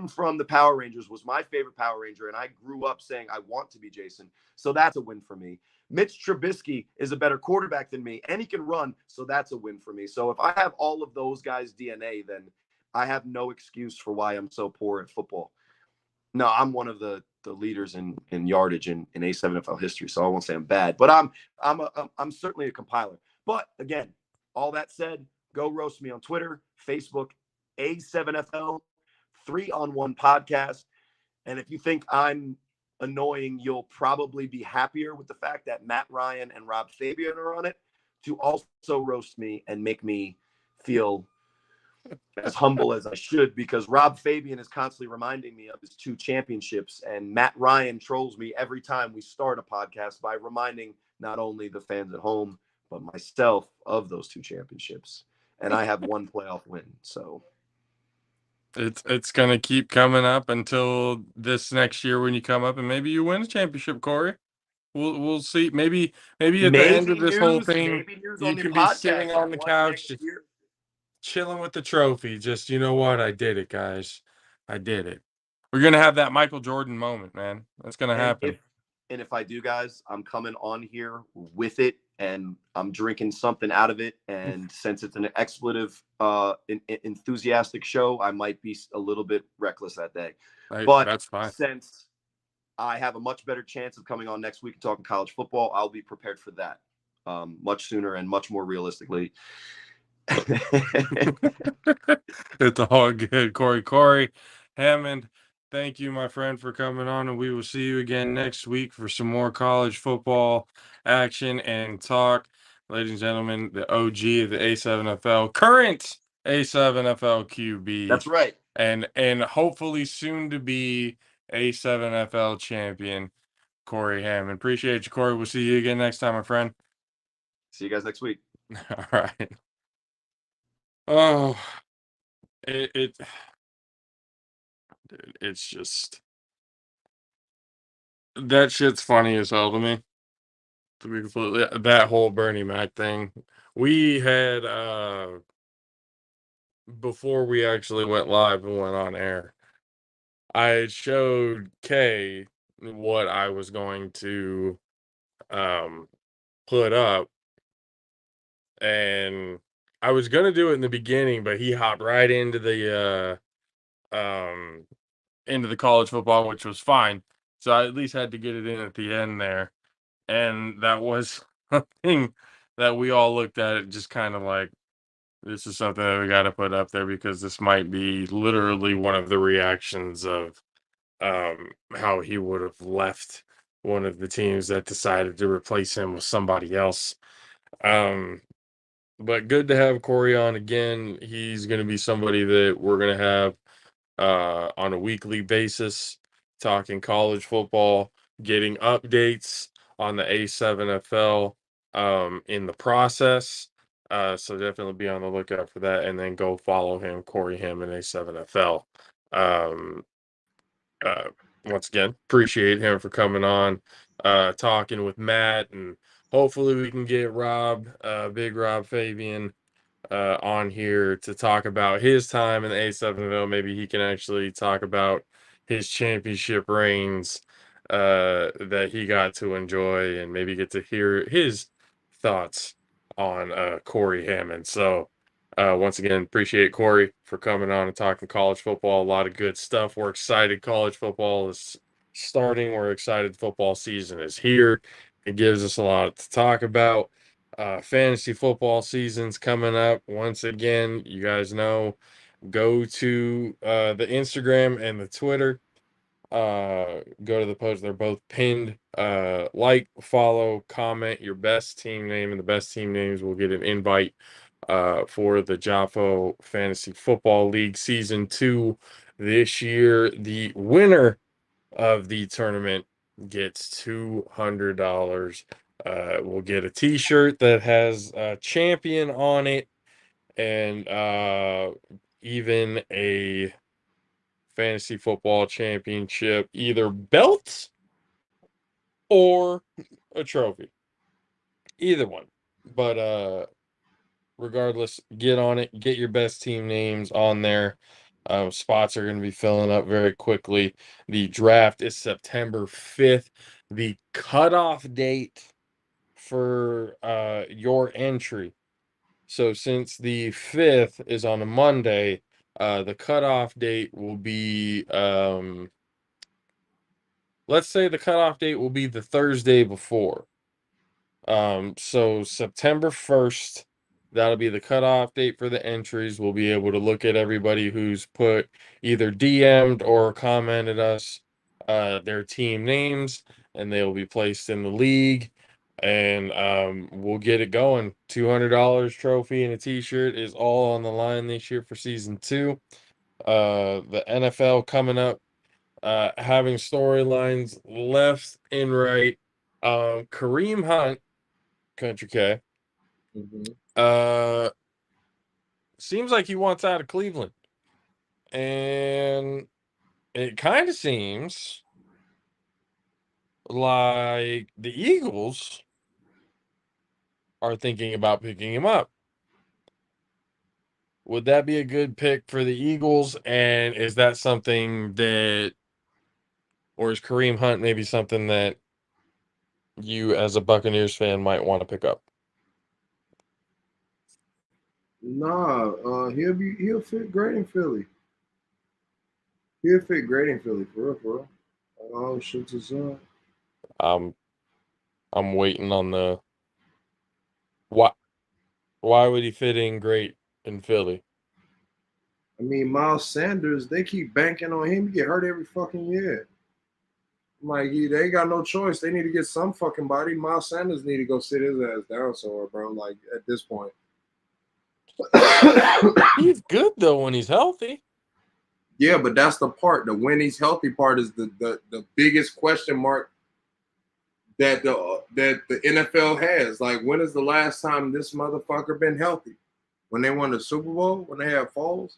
from the Power Rangers was my favorite Power Ranger, and I grew up saying I want to be Jason. So that's a win for me. Mitch Trubisky is a better quarterback than me, and he can run. So that's a win for me. So if I have all of those guys' DNA, then I have no excuse for why I'm so poor at football. No, I'm one of the leaders in yardage in A7FL history. So I won't say I'm bad, but I'm certainly a compiler. But again, all that said, go roast me on Twitter, Facebook, A7FL 3-on-1 podcast. And if you think I'm annoying, you'll probably be happier with the fact that Matt Ryan and Rob Fabian are on it to also roast me and make me feel as humble as I should, because Rob Fabian is constantly reminding me of his 2 championships, and Matt Ryan trolls me every time we start a podcast by reminding not only the fans at home, but myself of those 2 championships. And I have 1 playoff win. So It's gonna keep coming up until this next year when you come up and maybe you win a championship, Corey. We'll see. Maybe at the end of this whole thing, maybe news you on the can be sitting podcast. on the couch, Next year. chilling with the trophy. Just, you know what? I did it, guys. I did it. We're gonna have that Michael Jordan moment, man. That's gonna happen. If I do, guys, I'm coming on here with it, and I'm drinking something out of it. And since it's an expletive, enthusiastic show, I might be a little bit reckless that day. But that's fine. Since I have a much better chance of coming on next week and talking college football, I'll be prepared for that much sooner and much more realistically. It's all good. Corey Hammond, thank you, my friend, for coming on, and we will see you again next week for some more college football action and talk. Ladies and gentlemen, the OG of the A7FL, current A7FL QB. That's right. And hopefully soon to be A7FL champion, Corey Hammond. Appreciate you, Corey. We'll see you again next time, my friend. See you guys next week. All right. Oh, dude, it's just, that shit's funny as hell to me. To be completely, that whole Bernie Mac thing. We had before we actually went live and went on air, I showed Kay what I was going to put up, and I was gonna do it in the beginning, but he hopped right into the college football, which was fine. So I at least had to get it in at the end there. And that was a thing that we all looked at it just kind of like, this is something that we got to put up there because this might be literally one of the reactions of how he would have left one of the teams that decided to replace him with somebody else. But good to have Corey on again. He's going to be somebody that we're going to have on a weekly basis, talking college football, getting updates on the A7FL in the process. So definitely be on the lookout for that, and then go follow him, Corey Hammond, A7FL. Once again, appreciate him for coming on, talking with Matt, and hopefully we can get Big Rob Fabian, on here to talk about his time in the A7FL. Maybe he can actually talk about his championship reigns that he got to enjoy, and maybe get to hear his thoughts on Corey Hammond. So once again, appreciate Corey for coming on and talking college football. A lot of good stuff. We're excited. College football is starting. We're excited football season is here. It gives us a lot to talk about. Fantasy football season's coming up. Once again, you guys know, go to the Instagram and the Twitter. Go to the post. They're both pinned. Like, follow, comment your best team name, and the best team names will get an invite for the JAFFO Fantasy Football League Season 2 this year. The winner of the tournament gets $200. We'll get a t-shirt that has a champion on it, and even a fantasy football championship, either belt or a trophy. Either one. But regardless, get on it. Get your best team names on there. Spots are going to be filling up very quickly. The draft is September 5th. The cutoff date for your entry. So since the 5th is on a Monday, the cutoff date will be, let's say the cutoff date will be the Thursday before. So September 1st, that'll be the cutoff date for the entries. We'll be able to look at everybody who's put either DM'd or commented us their team names, and they will be placed in the league. And we'll get it going. $200 trophy and a t-shirt is all on the line this year for season 2. The NFL coming up, having storylines left and right. Kareem Hunt, Country K. Seems like he wants out of Cleveland. And it kind of seems like the Eagles are thinking about picking him up. Would that be a good pick for the Eagles? And is that something that, or is Kareem Hunt maybe something that you as a Buccaneers fan might want to pick up? Nah, he'll fit great in Philly. He'll fit great in Philly, for real. Oh, shit is up. I'm waiting on the why would he fit in great in Philly? I mean, Miles Sanders, they keep banking on him. He get hurt every fucking year. Like, they ain't got no choice. They need to get some fucking body. Miles Sanders need to go sit his ass down somewhere, bro. Like, at this point. He's good, though, when he's healthy. Yeah, but that's the part. The when he's healthy part is the biggest question mark that the NFL has. Like, when is the last time this motherfucker been healthy? When they won the Super Bowl? When they had Foles?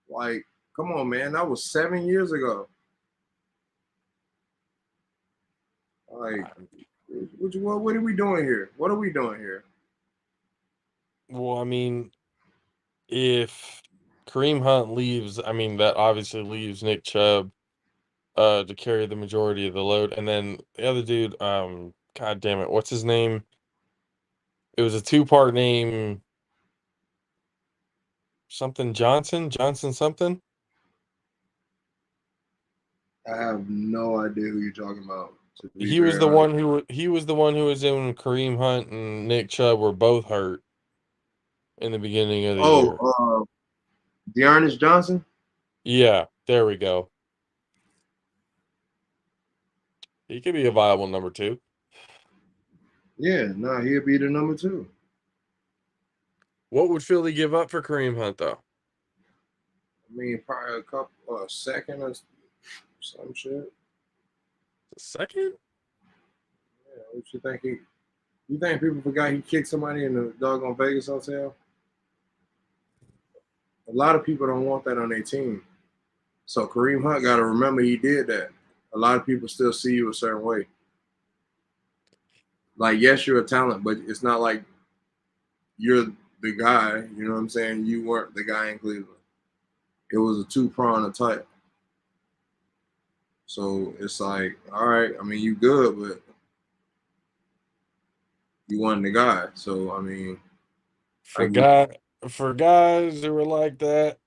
Like, come on, man. That was 7 years ago. Like, what are we doing here? What are we doing here? Well, I mean, if Kareem Hunt leaves, I mean, that obviously leaves Nick Chubb to carry the majority of the load. And then the other dude, God damn it, what's his name? It was a two-part name, something Johnson something. I have no idea who you're talking about. He was the one who was in when Kareem Hunt and Nick Chubb were both hurt in the beginning of the year. Dearness Johnson? Yeah, there we go. He could be a viable number 2. Yeah, no, he'll be the number 2. What would Philly give up for Kareem Hunt, though? I mean, probably a second or some shit. A second? Yeah, what you think? You think people forgot he kicked somebody in the doggone Vegas hotel? A lot of people don't want that on their team. So Kareem Hunt got to remember he did that. A lot of people still see you a certain way. Like, yes, you're a talent, but it's not like you're the guy. You know what I'm saying? You weren't the guy in Cleveland. It was a two-pronged attack. So it's like, all right, I mean, you good, but you weren't the guy. So, I mean. For guys who were like that,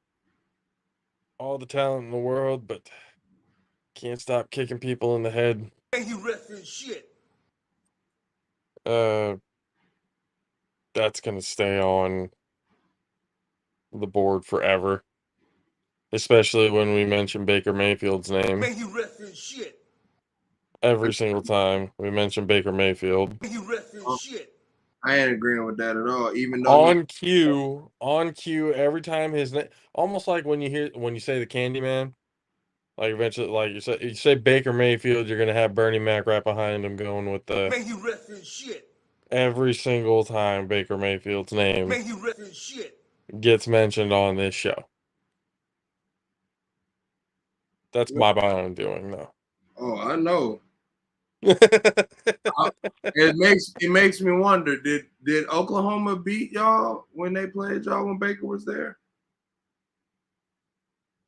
all the talent in the world, but Can't stop kicking people in the head. And he rest in shit. That's gonna stay on the board forever. Especially when we mention Baker Mayfield's name. And he rest in shit. Every single time we mention Baker Mayfield. And he rest in shit. I ain't agreeing with that at all. Even though on cue, every time his name, almost like when you say the Candyman, like eventually, like you say Baker Mayfield, you're gonna have Bernie Mac right behind him going with the. Man, he rest in shit. Every single time Baker Mayfield's name Man, he rest in shit. gets mentioned on this show. That's my own doing, though. Oh, I know. It makes me wonder. Did Oklahoma beat y'all when they played y'all when Baker was there?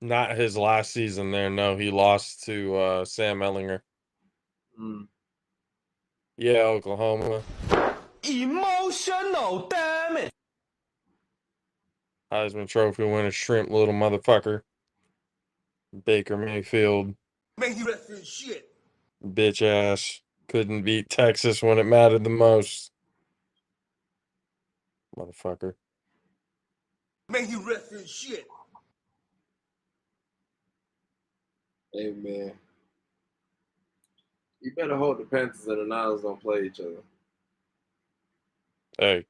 Not his last season there. No, he lost to Sam Ellinger. Yeah, Oklahoma. Emotional, damn it. Heisman Trophy winner, shrimp little motherfucker. Baker Mayfield. Man, he rest in shit. Bitch ass. Couldn't beat Texas when it mattered the most. Motherfucker. Man, he rest in shit. Hey, man. You better hope the Panthers and the Niners don't play each other. Hey.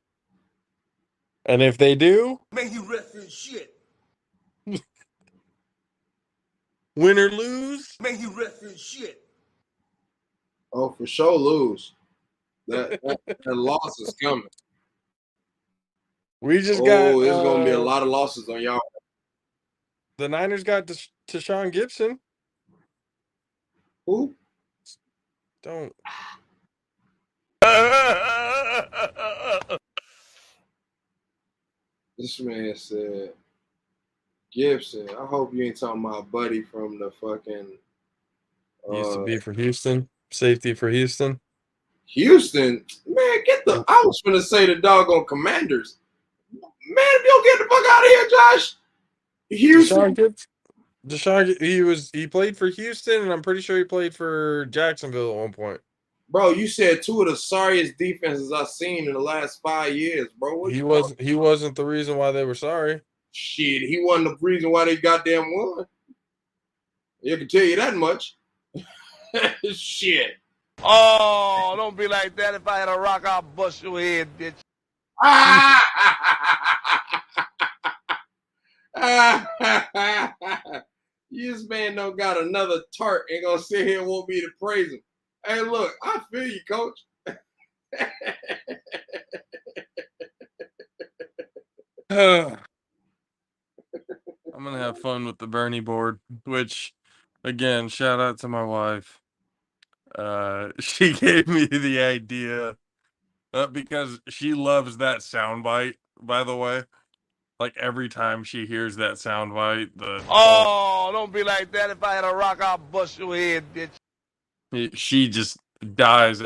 And if they do, man, he rest in shit. Win or lose, man, he rest in shit. Oh, for sure lose. That loss is coming. We just got. Oh, there's gonna be a lot of losses on y'all. The Niners got Tashawn Gibson. Who? Don't. This man said, Gibson. I hope you ain't talking about Buddy from the fucking. Used to be for Houston. Safety for Houston. Houston, man, get the. I was gonna say the doggone Commanders. Man, if you don't get the fuck out of here, Josh. Houston. Deshaun, he played for Houston, and I'm pretty sure he played for Jacksonville at one point. Bro, you said two of the sorriest defenses I've seen in the last 5 years, bro. He wasn't the reason why they were sorry. Shit, he wasn't the reason why they goddamn won. I can tell you that much. Shit. Oh, don't be like that. If I had a rock, I'll bust your head, bitch. This man don't got another tart and gonna sit here and want me to praise him. Hey, look, I feel you, coach. I'm gonna have fun with the Bernie board, which, again, shout out to my wife. She gave me the idea because she loves that soundbite. By the way, like every time she hears that soundbite, don't be like that. If I had a rock, I'll bust your head, bitch. She just dies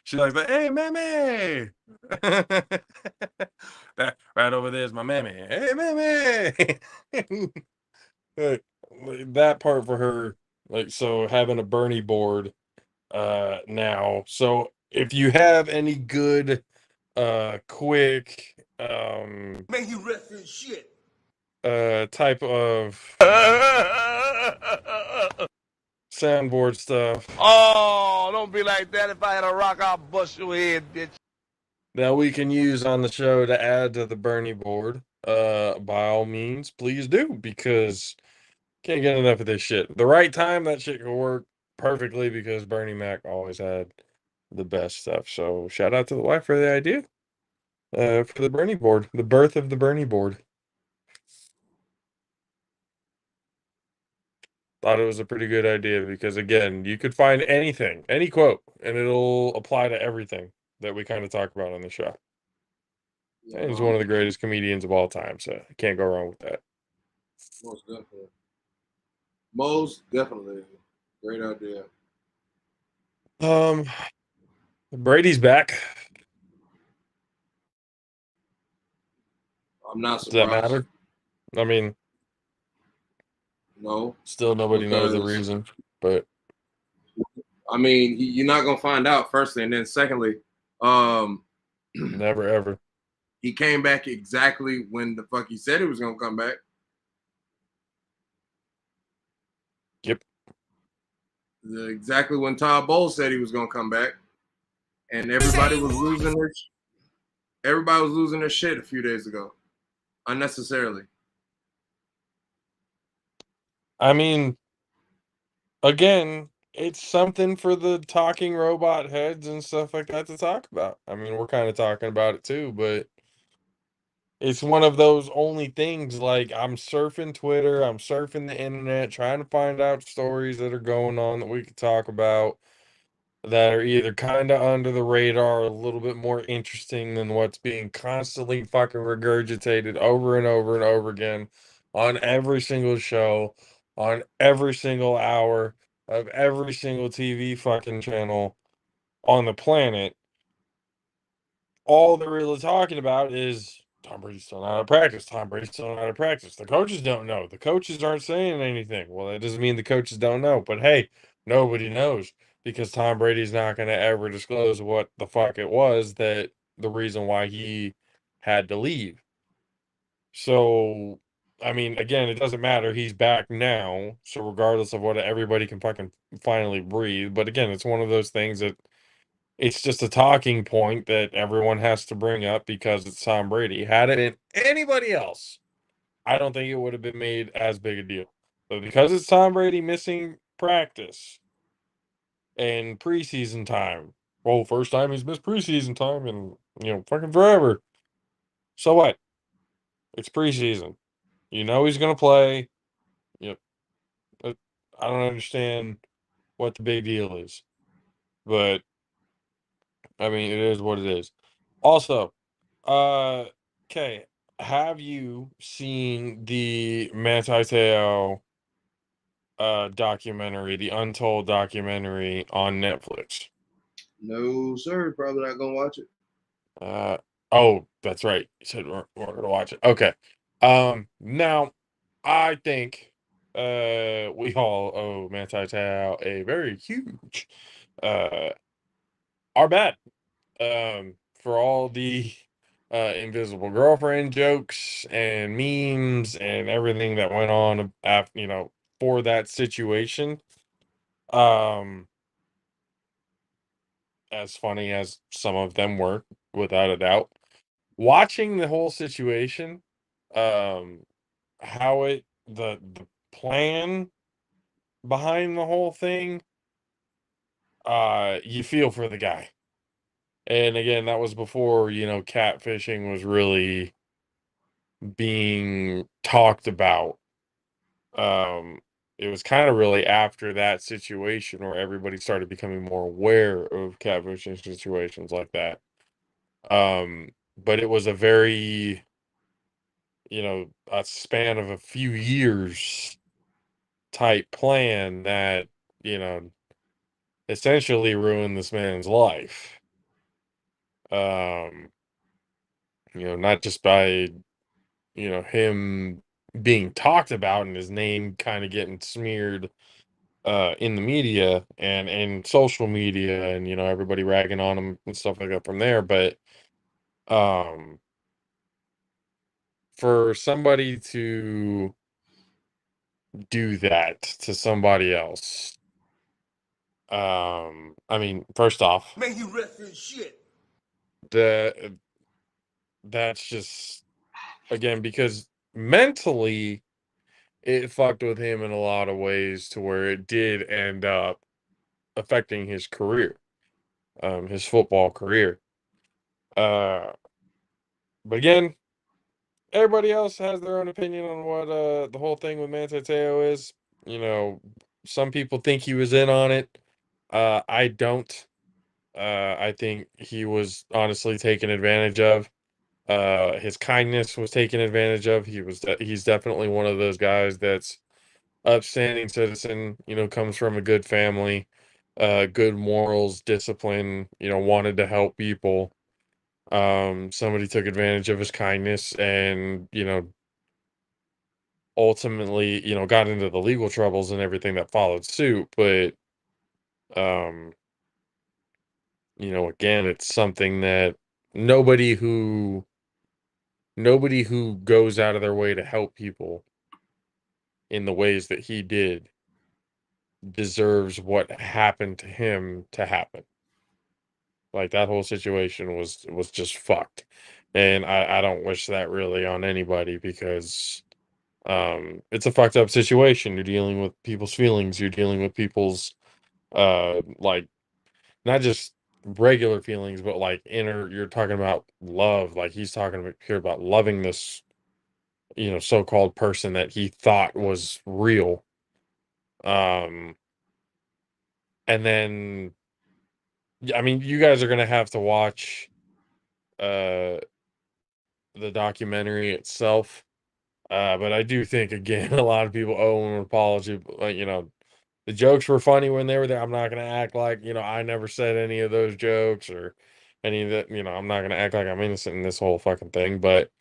she's like, hey, mammy. That right over there is my mammy. Hey, mammy. That part for her, like, so having a Bernie board now. So if you have any good quick man, he rest in shit. type of soundboard stuff. Oh, don't be like that. If I had a rock, I'll bust your head, bitch. That we can use on the show to add to the Bernie board, by all means, please do, because can't get enough of this shit. The right time, that shit could work perfectly because Bernie Mac always had the best stuff. So shout out to the wife for the idea, for the Bernie board, the birth of the Bernie board. Thought it was a pretty good idea because, again, you could find anything, any quote, and it'll apply to everything that we kind of talk about on the show. Yeah, and he's one of the greatest comedians of all time, so I can't go wrong with that. Most definitely. Most definitely. Great idea. Brady's back. I'm not surprised. Does that matter? I mean, no. Still nobody knows the reason, but I mean, you're not gonna find out firstly, and then secondly, never ever. He came back exactly when the fuck he said he was gonna come back. Yep. Exactly when Todd Bowles said he was gonna come back, and everybody was losing their shit a few days ago, unnecessarily. I mean, again, it's something for the talking robot heads and stuff like that to talk about. I mean, we're kind of talking about it too, but it's one of those only things. Like, I'm surfing Twitter, I'm surfing the internet, trying to find out stories that are going on that we could talk about that are either kind of under the radar or a little bit more interesting than what's being constantly fucking regurgitated over and over and over again on every single show, on every single hour of every single TV fucking channel on the planet. All they're really talking about is Tom Brady's still not out of practice. Tom Brady's still not out of practice. The coaches don't know. The coaches aren't saying anything. Well, that doesn't mean the coaches don't know. But hey, nobody knows because Tom Brady's not going to ever disclose what the fuck it was that the reason why he had to leave. So, I mean, again, it doesn't matter. He's back now. So, regardless of what, everybody can fucking finally breathe. But again, it's one of those things that it's just a talking point that everyone has to bring up because it's Tom Brady. Had it been anybody else, I don't think it would have been made as big a deal. But because it's Tom Brady missing practice and preseason time, well, first time he's missed preseason time in, fucking forever. So what? It's preseason. You know he's going to play. Yep. But I don't understand what the big deal is. But, I mean, it is what it is. Also, okay. Have you seen the Manti Te'o documentary, the Untold documentary on Netflix? No, sir. Probably not gonna watch it. Oh, that's right. You said we're gonna watch it. Okay. Now I think we all owe Manti Te'o a very huge our bad. For all the invisible girlfriend jokes and memes and everything that went on after, for that situation. Um, as funny as some of them were, without a doubt. Watching the whole situation, um, how the plan behind the whole thing, you feel for the guy. And again, that was before, catfishing was really being talked about. Um, it was kind of really after that situation where everybody started becoming more aware of catfishing situations like that. But it was a very, a span of a few years type plan that, you know, essentially ruined this man's life. Um, not just by, him being talked about and his name kind of getting smeared in the media and in social media and everybody ragging on him and stuff like that from there, but um for somebody to do that to somebody else, I mean, first off, Man, you rest in shit. the that's just, again, because mentally it fucked with him in a lot of ways to where it did end up affecting his career, his football career. Uh, but again, everybody else has their own opinion on what the whole thing with Manti Te'o is. You know, some people think he was in on it. I don't. I think he was honestly taken advantage of. His kindness was taken advantage of. He's definitely one of those guys that's upstanding citizen. Comes from a good family, good morals, discipline. Wanted to help people. Somebody took advantage of his kindness and, ultimately, got into the legal troubles and everything that followed suit. But Again, it's something that nobody who goes out of their way to help people in the ways that he did deserves what happened to him to happen. Like, that whole situation was just fucked. And I don't wish that really on anybody, because it's a fucked up situation. You're dealing with people's feelings, you're dealing with people's like, not just regular feelings, but like you're talking about love. Like, he's talking about here about loving this, so-called person that he thought was real. And then, I mean, you guys are gonna have to watch uh the documentary itself. But I do think, again, a lot of people owe him an apology. Like, the jokes were funny when they were there. I'm not gonna act like, I never said any of those jokes or any of that. I'm not gonna act like I'm innocent in this whole fucking thing. But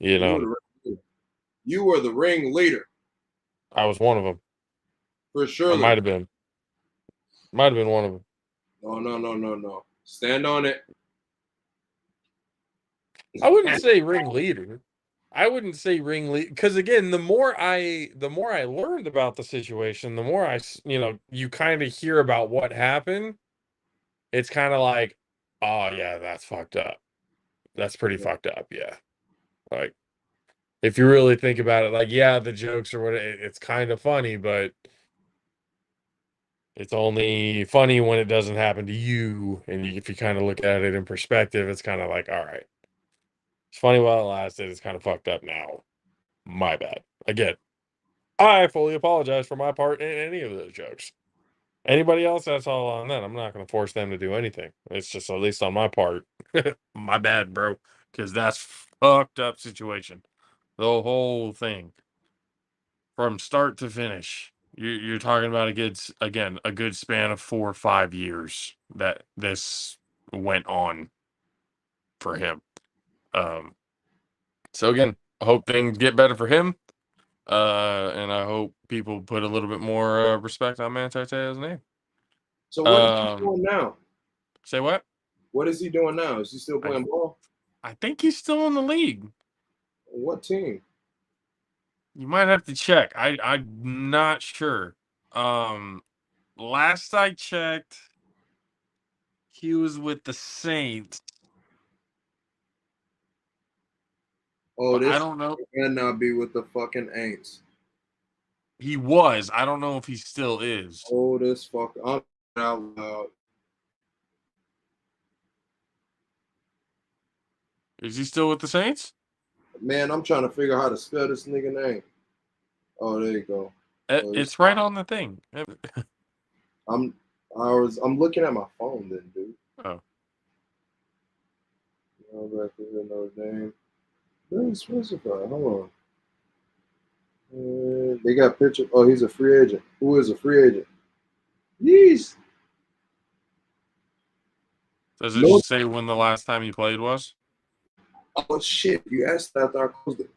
you You were know, the you were the ring leader I was one of them. for I sure. might have been. Might have been one of them. No. Stand on it. I wouldn't say ringleader. I wouldn't say ringleader, because, again, the more I learned about the situation, the more you kind of hear about what happened. It's kind of like, oh yeah, that's fucked up. That's pretty fucked up. Yeah, like, if you really think about it, like, yeah, the jokes or what, it's kind of funny, but it's only funny when it doesn't happen to you. And if you kind of look at it in perspective, it's kind of like, all right, it's funny while it lasted. It's kind of fucked up now. My bad. Again, I fully apologize for my part in any of those jokes. Anybody else, that's all on them. I'm not going to force them to do anything. It's just, at least on my part, my bad, bro, because that's fucked up situation. The whole thing, from start to finish, you're talking about a good span of 4 or 5 years that this went on for him. Um, so again, I hope things get better for him. And I hope people put a little bit more respect on Manti Te'o's name. So what is he doing now? Say what? What is he doing now? Is he still playing ball? I think he's still in the league. What team? You might have to check. I'm not sure. Last I checked, he was with the Saints. Oh, I this don't know. can not be with the fucking Aints. He was. I don't know if he still is. Oh, this fuck. I'm out loud. Is he still with the Saints? Man, I'm trying to figure out how to spell this nigga name. Oh, there you go. It's right on the thing. I'm looking at my phone then, dude. Oh. Back to another name. Very specified. Hold on. They got picture. Oh, he's a free agent. Who is a free agent? Yeesh. Does it just say when the last time he played was? Oh shit! You asked that after I closed it.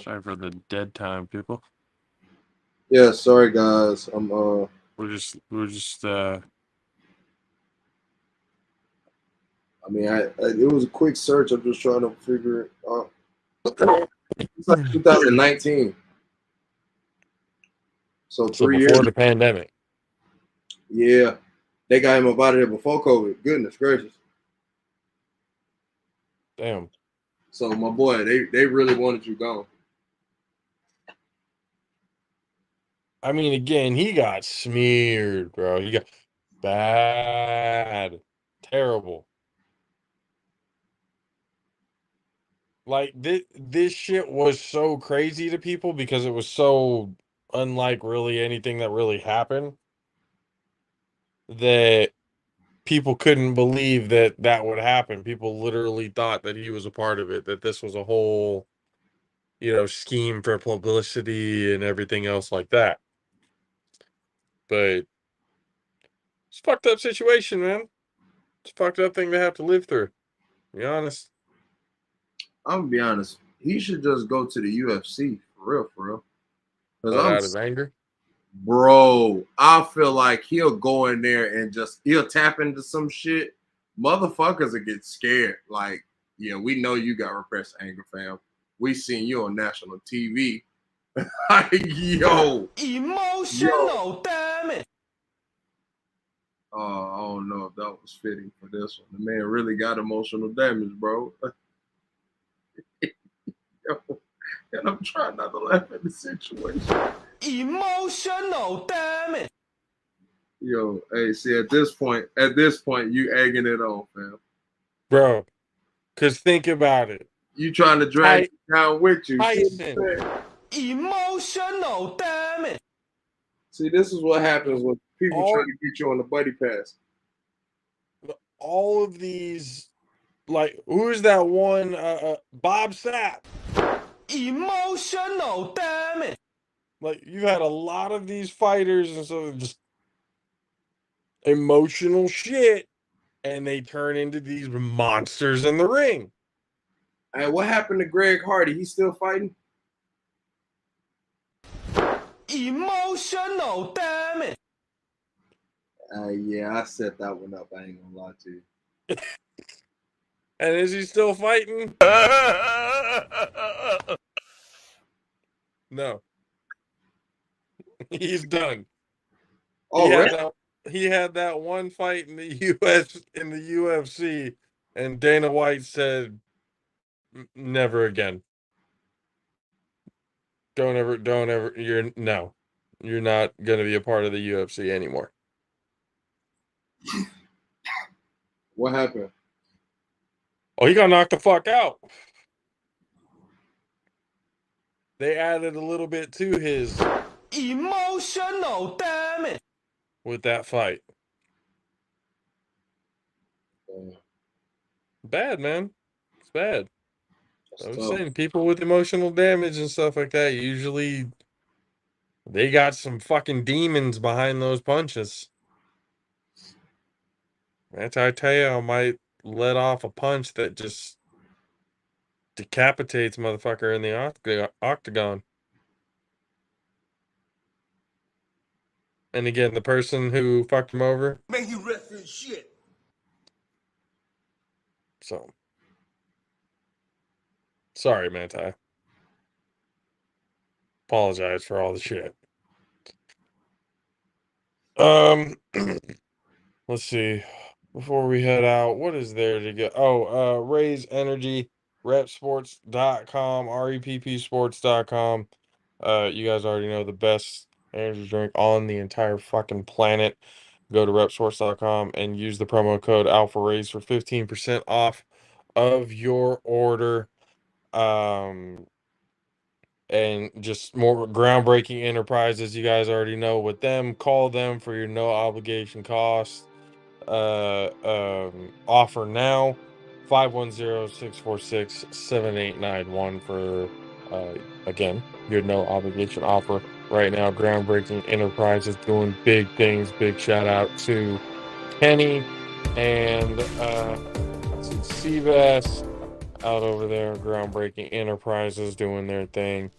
Sorry for the dead time, people. Yeah, sorry guys. We're just I mean, it was a quick search. I'm just trying to figure it out. It's like 2019. So 3 before years. the pandemic. Yeah, they got him up out of here before COVID. Goodness gracious. Damn. So my boy, they really wanted you gone. I mean, again, he got smeared, bro. He got bad, terrible. Like, this shit was so crazy to people because it was so unlike really anything that really happened, that people couldn't believe that would happen. People literally thought that he was a part of it, that this was a whole, scheme for publicity and everything else like that. But It's a fucked up situation, man. It's a fucked up thing to have to live through. To be honest. I'm gonna be honest. He should just go to the UFC for real. Let out his anger. Bro, I feel like he'll go in there and he'll tap into some shit. Motherfuckers will get scared. Like, yeah, we know you got repressed anger, fam. We seen you on national TV. Like, yo. Emotional damage. I don't know if that was fitting for this one. The man really got emotional damage, bro. Yo, and I'm trying not to laugh at the situation. Emotional damage. Yo, hey, see, at this point, you egging it on, fam. Bro, because think about it. You trying to drag it down with you. Emotional damage. See, this is what happens when people try to get you on the buddy pass. All of these, like, who's that one? Bob Sapp. Emotional damage. Like, you've had a lot of these fighters and so just emotional shit, and they turn into these monsters in the ring. And what happened to Greg Hardy? He's still fighting? Emotional damage. Yeah, I set that one up. I ain't gonna lie to you. And is he still fighting? No. He's done. Oh, he had that one fight in the UFC, and Dana White said, "Never again. Don't ever. You're not going to be a part of the UFC anymore." What happened? Oh, he got knocked the fuck out. They added a little bit to his emotional damage with that fight. Bad, man. It's bad. I was saying, people with emotional damage and stuff like that, usually they got some fucking demons behind those punches. Teo might let off a punch that just decapitates motherfucker in the octagon. And again, the person who fucked him over, make you rest in shit. So, sorry, Manti. Apologize for all the shit. Let's see. Before we head out, what is there to get? Oh, Raise Energy, repsports.com, reppsports.com. You guys already know the best energy drink on the entire fucking planet. Go to repsports.com and use the promo code AlphaRaise for 15% off of your order. And just more groundbreaking enterprises. You guys already know with them. Call them for your no obligation cost offer now. 510-646-7891 for again your no obligation offer right now. Groundbreaking enterprises doing big things. Big shout out to Kenny and Seabass out over there. Groundbreaking enterprises doing their thing.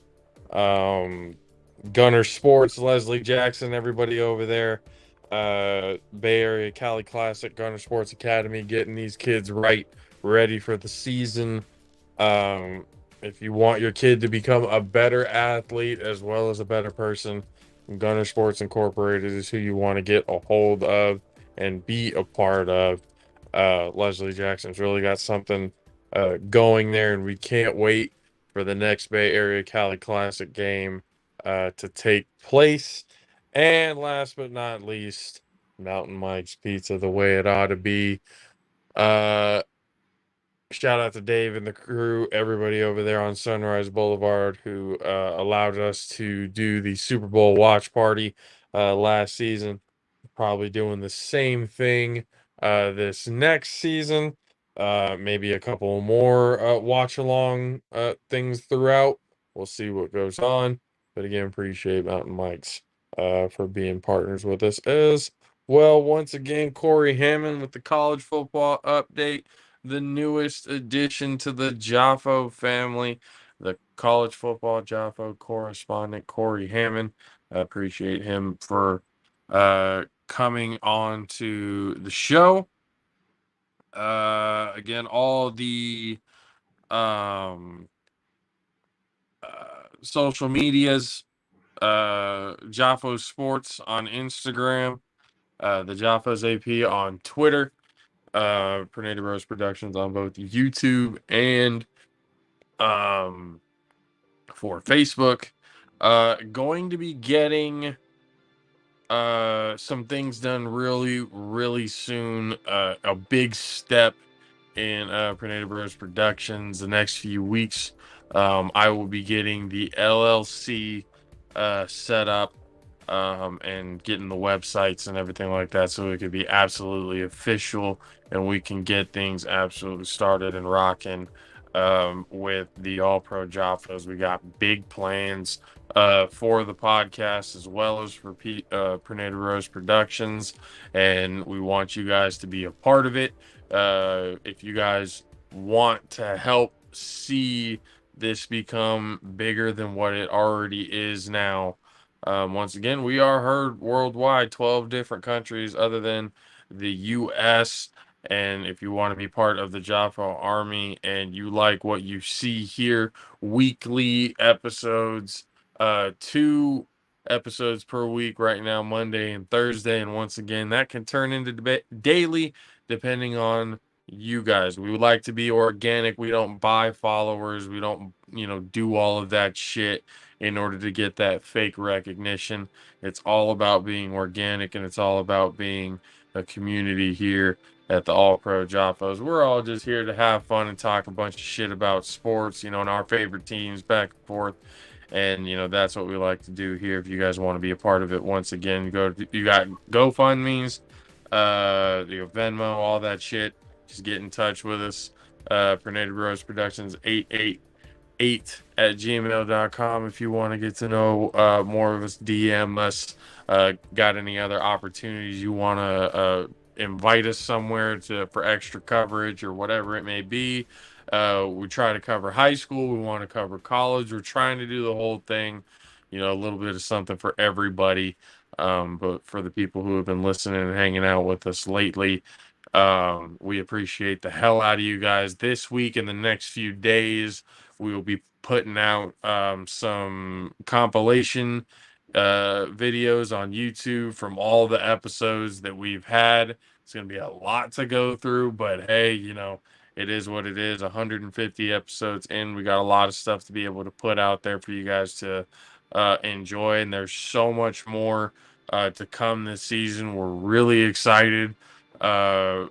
Gunner Sports, Leslie Jackson, everybody over there. Bay Area Cali Classic, Gunner Sports Academy, getting these kids ready for the season. If you want your kid to become a better athlete as well as a better person, Gunner Sports Incorporated is who you want to get a hold of and be a part of. Leslie Jackson's really got something going there, and we can't wait for the next Bay Area Cali Classic game to take place. And last but not least, Mountain Mike's Pizza, the way it ought to be. Shout out to Dave and the crew, everybody over there on Sunrise Boulevard who allowed us to do the Super Bowl watch party last season. Probably doing the same thing this next season. Maybe a couple more watch along things throughout. We'll see what goes on. But again, appreciate Mountain Mike's for being partners with us as Well, once again, Corey Hammond with the college football update, the newest addition to the Jaffo family, the college football Jaffo correspondent, Corey Hammond. I appreciate him for coming on to the show. Again, all the um, social medias, Jaffo Sports on Instagram, the Jaffos AP on Twitter, Pernada Rose Productions on both YouTube and for Facebook. Going to be getting some things done really soon. A big step in Pernada Rose Productions the next few weeks. I will be getting the LLC set up and getting the websites and everything like that so it could be absolutely official and we can get things absolutely started and rocking with the All Pro Jaffos. We got big plans for the podcast as well as for Pernada Rose Productions, and we want you guys to be a part of it. If you guys want to help see this become bigger than what it already is now, once again, we are heard worldwide, 12 different countries other than the U.S. And if you want to be part of the Jaffo Army and you like what you see here, weekly episodes, 2 episodes per week right now, Monday and Thursday. And once again, that can turn into daily depending on you guys. We would like to be organic. We don't buy followers. We don't, do all of that shit in order to get that fake recognition. It's all about being organic and it's all about being a community here at the All Pro Jaffos. We're all just here to have fun and talk a bunch of shit about sports, and our favorite teams back and forth. And that's what we like to do here. If you guys want to be a part of it, once again, you got GoFundMe's, Venmo, all that shit. Just get in touch with us. Pernada Rose Productions 888@gmail.com if you want to get to know more of us. DM us. Got any other opportunities you want to invite us somewhere for extra coverage or whatever it may be. We try to cover high school. We want to cover college. We're trying to do the whole thing, a little bit of something for everybody. But for the people who have been listening and hanging out with us lately, we appreciate the hell out of you guys. This week and the next few days, we will be putting out some compilation videos on YouTube from all the episodes that we've had. It's going to be a lot to go through, but hey, it is what it is. 150 episodes in. We got a lot of stuff to be able to put out there for you guys to enjoy, and there's so much more to come this season. We're really excited for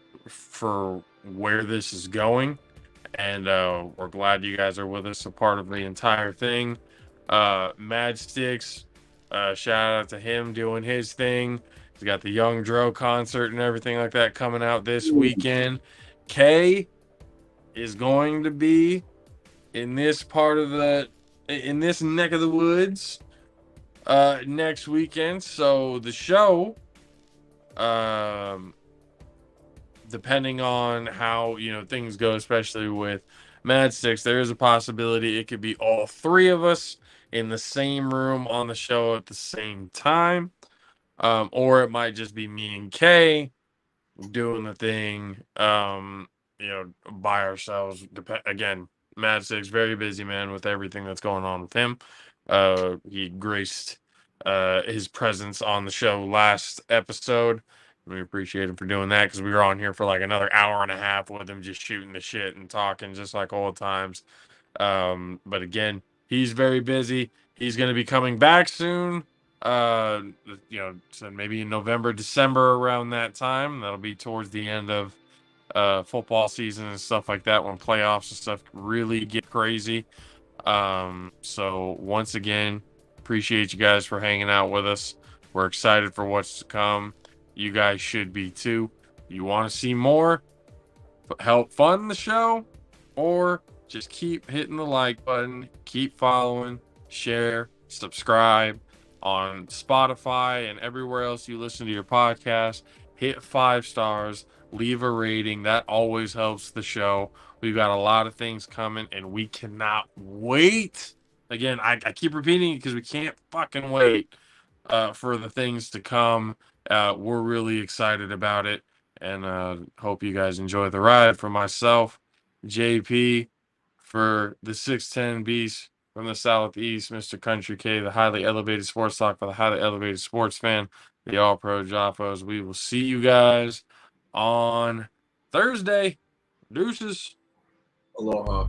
where this is going, and we're glad you guys are with us, a part of the entire thing. Mad Sticks, shout out to him doing his thing. He's got the Young Dro concert and everything like that coming out this weekend. Kay is going to be in this this neck of the woods next weekend. So the show, depending on how things go, especially with Mad Sticks, there is a possibility it could be all three of us in the same room on the show at the same time, or it might just be me and Kay doing the thing, by ourselves. Again, Mad Sticks, very busy man with everything that's going on with him. He graced his presence on the show last episode. We appreciate him for doing that because we were on here for like another hour and a half with him, just shooting the shit and talking just like old times. But again, he's very busy. He's going to be coming back soon. So maybe in November, December, around that time. That'll be towards the end of football season and stuff like that, when playoffs and stuff really get crazy. So once again, appreciate you guys for hanging out with us. We're excited for what's to come. You guys should be too. You want to see more, help fund the show, or just keep hitting the like button, keep following, share, subscribe, on Spotify and everywhere else you listen to your podcast. Hit 5 stars, leave a rating. That always helps the show. We've got a lot of things coming, and we cannot wait. Again, I keep repeating it because we can't fucking wait for the things to come. We're really excited about it, and hope you guys enjoy the ride. For myself, JP, for the 610 Beast from the Southeast, Mr. Country K, the highly elevated sports talk for the highly elevated sports fan, the All Pro JAFFOs. We will see you guys on Thursday. Deuces. Aloha.